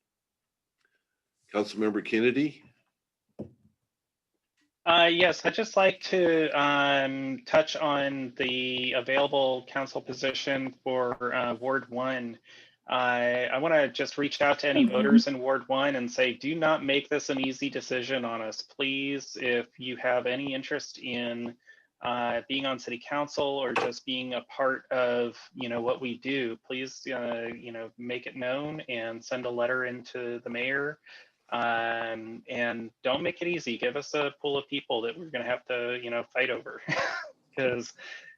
Councilmember Kennedy? Yes, I'd just like to touch on the available council position for Ward 1. I want to just reach out to any voters in Ward 1 and say, do not make this an easy decision on us, please. If you have any interest in being on city council or just being a part of, what we do, please, make it known and send a letter into the mayor. And don't make it easy. Give us a pool of people that we're going to have to, fight over. Because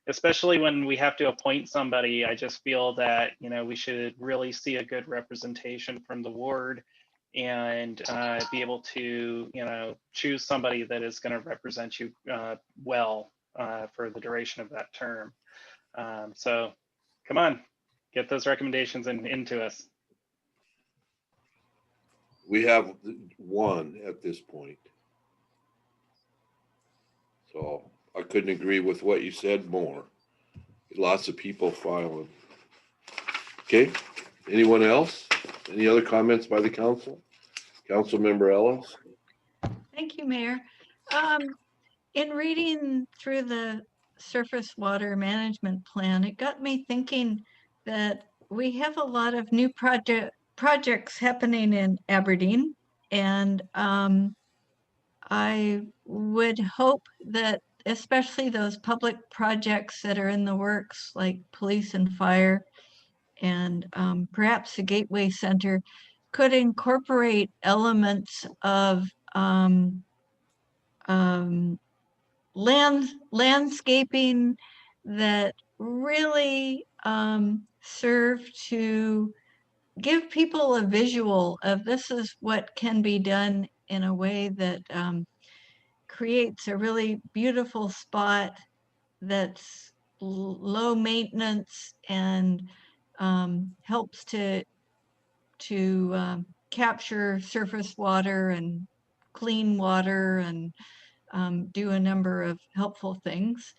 especially when we have to appoint somebody, I just feel that, we should really see a good representation from the ward and be able to, choose somebody that is going to represent you well for the duration of that term. So come on, get those recommendations into us. We have one at this point. So I couldn't agree with what you said more. Lots of people filing. Okay, anyone else? Any other comments by the council? Councilmember Ellis? Thank you, Mayor. In reading through the surface water management plan, it got me thinking that we have a lot of new projects happening in Aberdeen, and I would hope that especially those public projects that are in the works, like police and fire, and perhaps the Gateway Center, could incorporate elements of landscaping that really serve to give people a visual of this is what can be done in a way that creates a really beautiful spot that's low maintenance and helps to capture surface water and clean water and do a number of helpful things.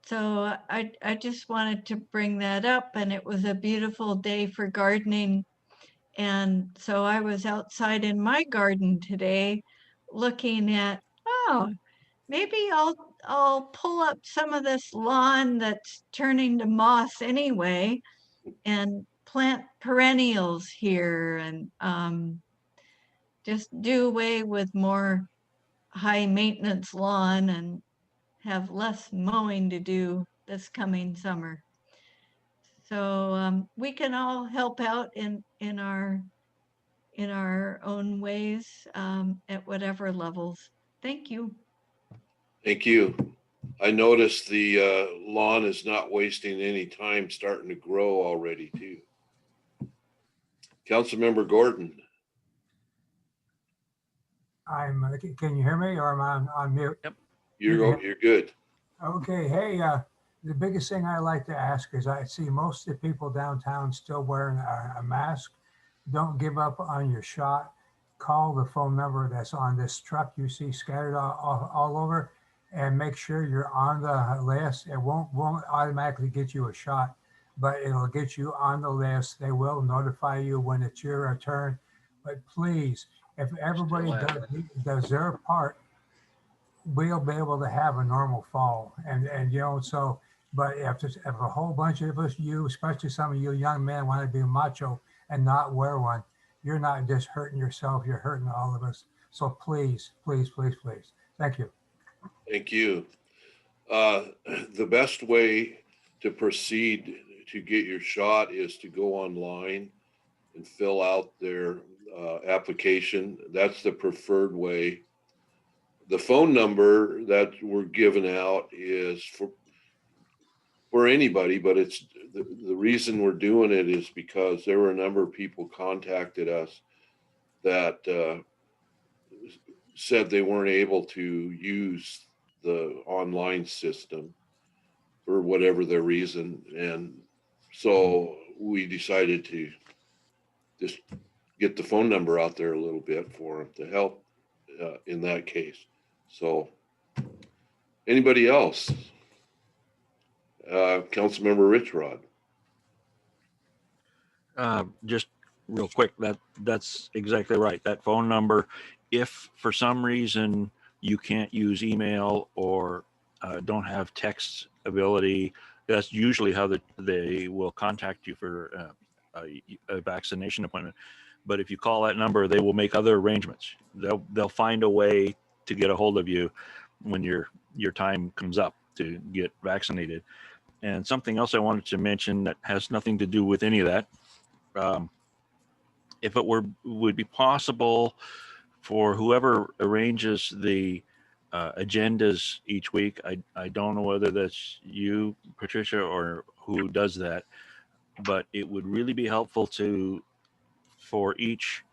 So I just wanted to bring that up, and it was a beautiful day for gardening. And so I was outside in my garden today looking at, oh, maybe I'll pull up some of this lawn that's turning to moss anyway and plant perennials here and just do away with more high maintenance lawn and have less mowing to do this coming summer. So we can all help out in our own ways at whatever levels. Thank you. Thank you. I noticed the lawn is not wasting any time, starting to grow already too. Councilmember Gordon. Can you hear me or am I on mute? Yep. You're good. Okay, hey, the biggest thing I like to ask is I see most of the people downtown still wearing a mask. Don't give up on your shot. Call the phone number that's on this truck you see scattered all over and make sure you're on the list. It won't automatically get you a shot, but it'll get you on the list. They will notify you when it's your turn. But please, if everybody does their part, we'll be able to have a normal fall. And so, but if a whole bunch of us, especially some of you young men, want to be macho and not wear one, you're not just hurting yourself, you're hurting all of us. So please, please, please, please. Thank you. Thank you. The best way to proceed to get your shot is to go online and fill out their application. That's the preferred way. The phone number that we're giving out is for anybody, but it's the reason we're doing it is because there were a number of people contacted us that said they weren't able to use the online system for whatever their reason. And so we decided to just get the phone number out there a little bit for them to help in that case. So anybody else? Councilmember Richrod. Just real quick, that's exactly right. That phone number, if for some reason you can't use email or don't have text ability, that's usually how they will contact you for a vaccination appointment. But if you call that number, they will make other arrangements. They'll find a way to get a hold of you when your time comes up to get vaccinated. And something else I wanted to mention that has nothing to do with any of that. If it would be possible for whoever arranges the agendas each week, I don't know whether that's you, Patricia, or who does that, but it would really be helpful for each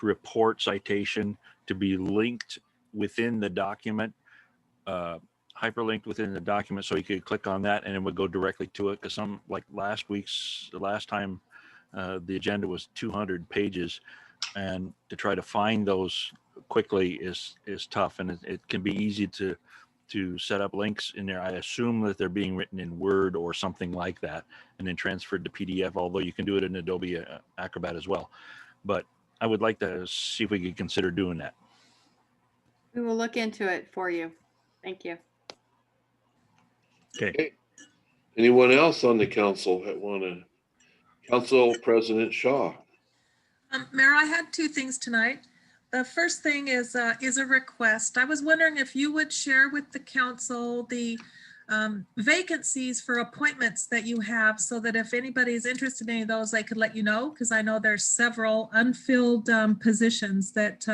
report citation to be linked within the document, hyperlinked within the document, so you could click on that and it would go directly to it. Because like the last time the agenda was 200 pages, and to try to find those quickly is tough, and it can be easy to set up links in there. I assume that they're being written in Word or something like that and then transferred to PDF, although you can do it in Adobe Acrobat as well. But I would like to see if we could consider doing that. We will look into it for you. Thank you. Okay. Anyone else on the council that want to? Council President Shaw. Mayor, I had two things tonight. The first thing is a request. I was wondering if you would share with the council the vacancies for appointments that you have, so that if anybody is interested in any of those, I could let you know, because I know there's several unfilled positions that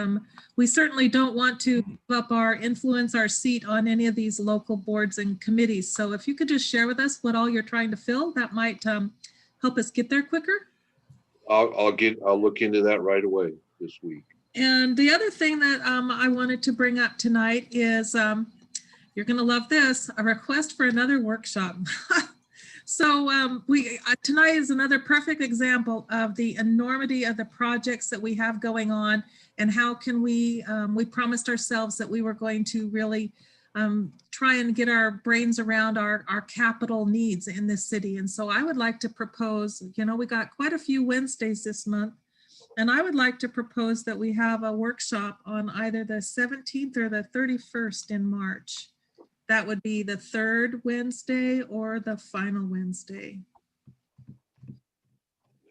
we certainly don't want to give up our influence, our seat on any of these local boards and committees. So if you could just share with us what all you're trying to fill, that might help us get there quicker. I'll look into that right away this week. And the other thing that I wanted to bring up tonight is, you're going to love this, a request for another workshop. So tonight is another perfect example of the enormity of the projects that we have going on, and how can we promised ourselves that we were going to really try and get our brains around our capital needs in this city. And so I would like to propose, we got quite a few Wednesdays this month, and I would like to propose that we have a workshop on either the 17th or the 31st in March. That would be the third Wednesday or the final Wednesday.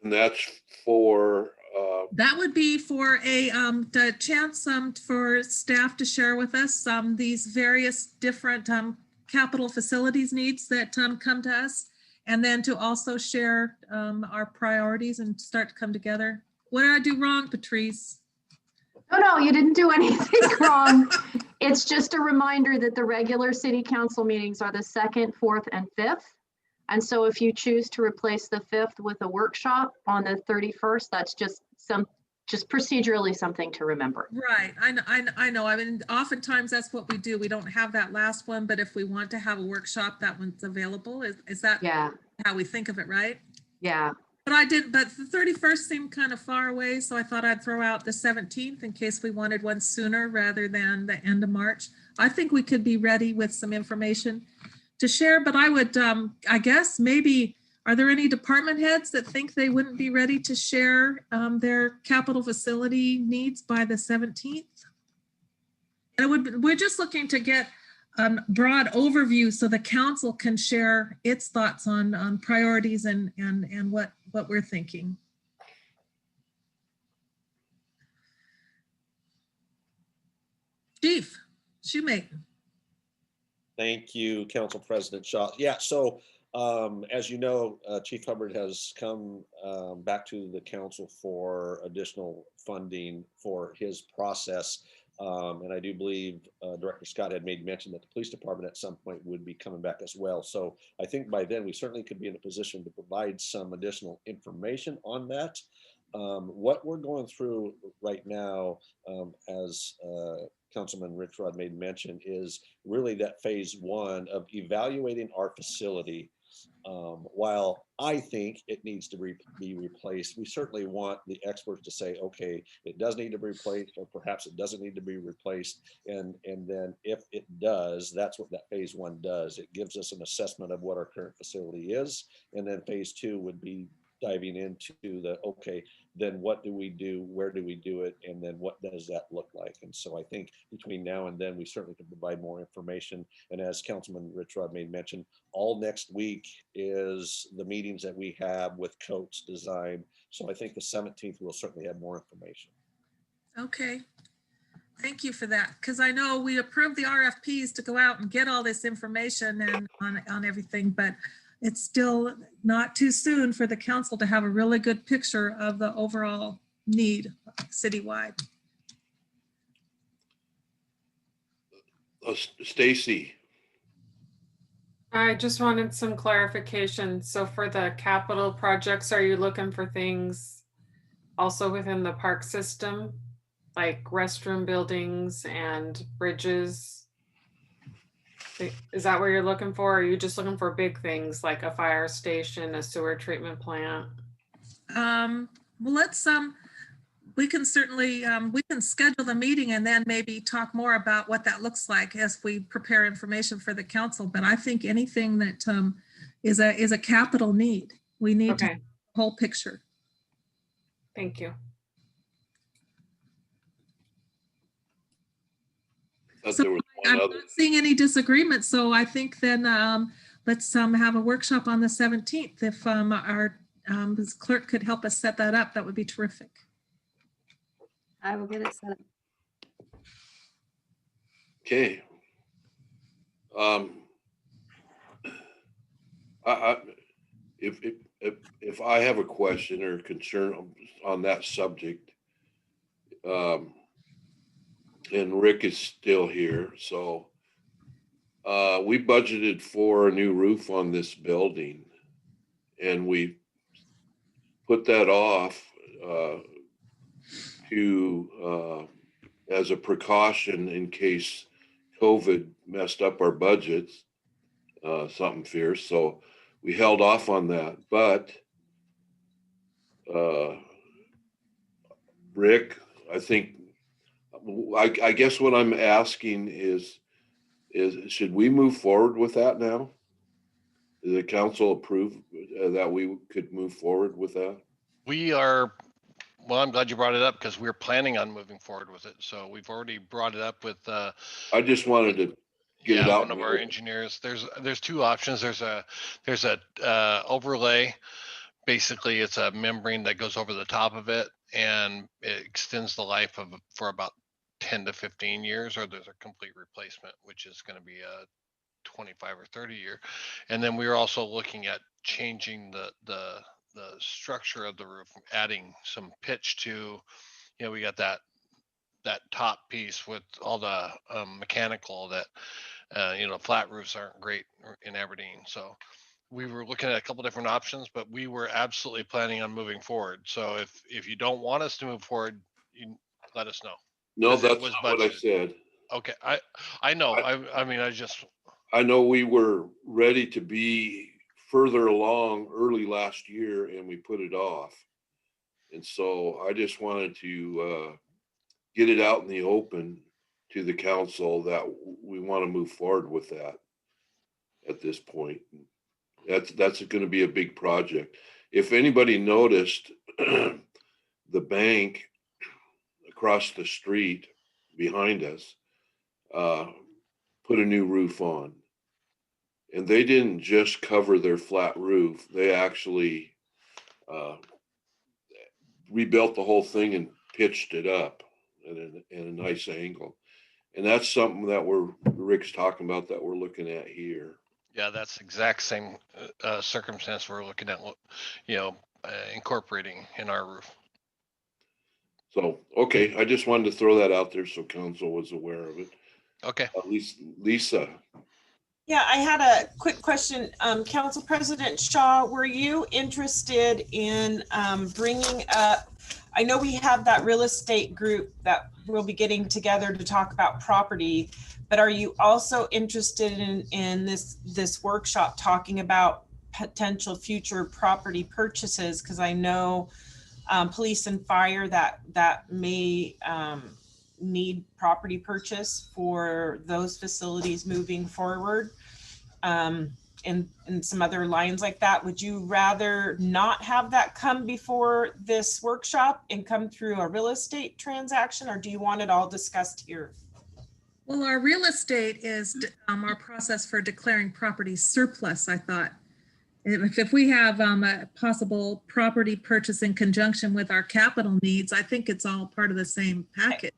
And that's for that would be for the chance for staff to share with us these various different capital facilities needs that come to us, and then to also share our priorities and start to come together. What did I do wrong, Patrice? No, you didn't do anything wrong. It's just a reminder that the regular city council meetings are the 2nd, 4th, and 5th. And so if you choose to replace the 5th with a workshop on the 31st, that's just procedurally something to remember. Right, I know. I mean, oftentimes that's what we do. We don't have that last one, but if we want to have a workshop, that one's available. Is that how we think of it, right? Yeah. But the 31st seemed kind of far away, so I thought I'd throw out the 17th in case we wanted one sooner rather than the end of March. I think we could be ready with some information to share, but I would, I guess maybe, are there any department heads that think they wouldn't be ready to share their capital facility needs by the 17th? And we're just looking to get broad overview so the council can share its thoughts on priorities and what we're thinking. Chief Shoemaker. Thank you, Council President Shaw. Yeah, so as you know, Chief Hubbard has come back to the council for additional funding for his process. And I do believe Director Scott had made mention that the police department at some point would be coming back as well. So I think by then we certainly could be in a position to provide some additional information on that. What we're going through right now, as Councilman Richrod made mention, is really that phase 1 of evaluating our facility. While I think it needs to be replaced, we certainly want the experts to say, okay, it does need to be replaced, or perhaps it doesn't need to be replaced. And then if it does, that's what that phase 1 does. It gives us an assessment of what our current facility is. And then phase 2 would be diving into the, okay, then what do we do? Where do we do it? And then what does that look like? And so I think between now and then, we certainly can provide more information. And as Councilman Rich Rod made mention, all next week is the meetings that we have with Coates Design. So I think the 17th, we'll certainly have more information. Okay. Thank you for that, because I know we approved the RFPs to go out and get all this information and on everything, but it's still not too soon for the council to have a really good picture of the overall need citywide. Stacy. I just wanted some clarification. So for the capital projects, are you looking for things also within the park system, like restroom buildings and bridges? Is that what you're looking for? Or are you just looking for big things like a fire station, a sewer treatment plant? Well, let's we can certainly we can schedule the meeting and then maybe talk more about what that looks like as we prepare information for the council. But I think anything that is a capital need, we need to have the whole picture. Thank you. So I'm not seeing any disagreement. So I think then let's have a workshop on the 17th. If our clerk could help us set that up, that would be terrific. I will get it set up. Okay. If I have a question or concern on that subject, and Rick is still here, so we budgeted for a new roof on this building, and we put that off as a precaution in case COVID messed up our budgets, something fierce. So we held off on that. But Rick, I think, I guess what I'm asking is should we move forward with that now? Does the council approve that we could move forward with that? We are, well, I'm glad you brought it up because we're planning on moving forward with it. So we've already brought it up with I just wanted to get it out. One of our engineers. There's two options. There's a overlay. Basically, it's a membrane that goes over the top of it, and it extends the life for about 10 to 15 years, or there's a complete replacement, which is going to be a 25 or 30 year. And then we're also looking at changing the structure of the roof, adding some pitch to, we got that top piece with all the mechanical that, flat roofs aren't great in Aberdeen. So we were looking at a couple different options, but we were absolutely planning on moving forward. So if you don't want us to move forward, you let us know. No, that's not what I said. Okay, I know. I know we were ready to be further along early last year, and we put it off. And so I just wanted to get it out in the open to the council that we want to move forward with that at this point. That's going to be a big project. If anybody noticed, the bank across the street behind us put a new roof on, and they didn't just cover their flat roof, they actually rebuilt the whole thing and pitched it up at a nice angle. And that's something that Rick's talking about that we're looking at here. Yeah, that's exact same circumstance we're looking at, incorporating in our roof. So, okay, I just wanted to throw that out there so council was aware of it. Okay. At least Lisa. Yeah, I had a quick question. Council President Shaw, were you interested in bringing up, I know we have that real estate group that we'll be getting together to talk about property, but are you also interested in this workshop talking about potential future property purchases? Because I know police and fire that may need property purchase for those facilities moving forward. and some other lines like that. Would you rather not have that come before this workshop and come through a real estate transaction, or do you want it all discussed here? Well, our real estate is our process for declaring property surplus, I thought. If we have a possible property purchase in conjunction with our capital needs, I think it's all part of the same package.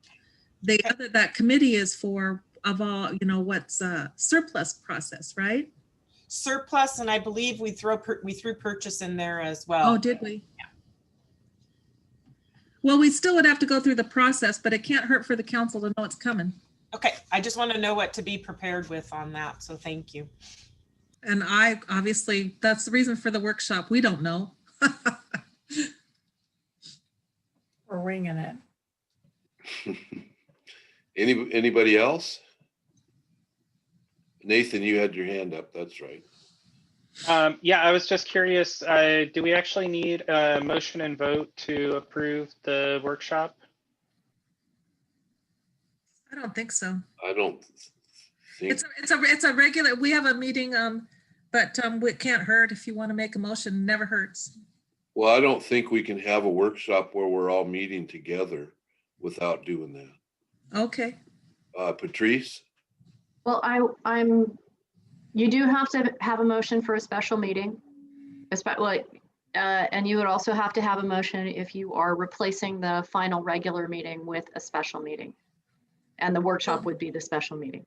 The other, that committee is for of all, you know, what's surplus process, right? Surplus, and I believe we threw purchase in there as well. Oh, did we? Yeah. Well, we still would have to go through the process, but it can't hurt for the council to know it's coming. Okay, I just want to know what to be prepared with on that, so thank you. And I, obviously, that's the reason for the workshop. We don't know. We're winging it. Anybody else? Nathan, you had your hand up. That's right. Yeah, I was just curious, do we actually need a motion and vote to approve the workshop? I don't think so. I don't think. It's a regular, we have a meeting, but it can't hurt if you want to make a motion, never hurts. Well, I don't think we can have a workshop where we're all meeting together without doing that. Okay. Patrice? Well, you do have to have a motion for a special meeting. And you would also have to have a motion if you are replacing the final regular meeting with a special meeting. And the workshop would be the special meeting.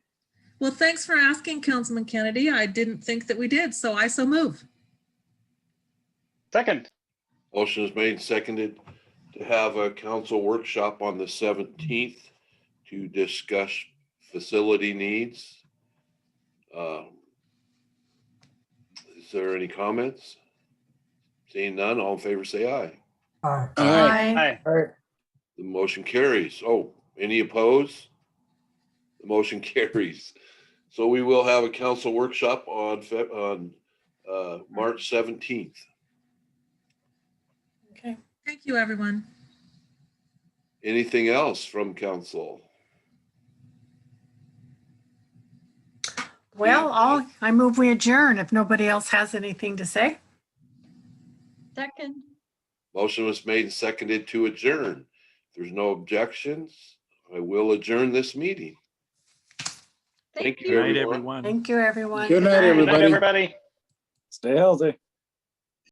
Well, thanks for asking, Councilman Kennedy. I didn't think that we did, so I so move. Second. Motion is made and seconded to have a council workshop on the 17th to discuss facility needs. Is there any comments? Seeing none, all in favor say aye. Aye. Aye. The motion carries. Oh, any opposed? The motion carries. So we will have a council workshop on March 17th. Okay. Thank you, everyone. Anything else from council? Well, I move we adjourn if nobody else has anything to say. Second. Motion was made and seconded to adjourn. If there's no objections, I will adjourn this meeting. Thank you, Good night, everyone. everyone. Thank you, everyone. Good night, Good night, everybody. everybody. Stay healthy.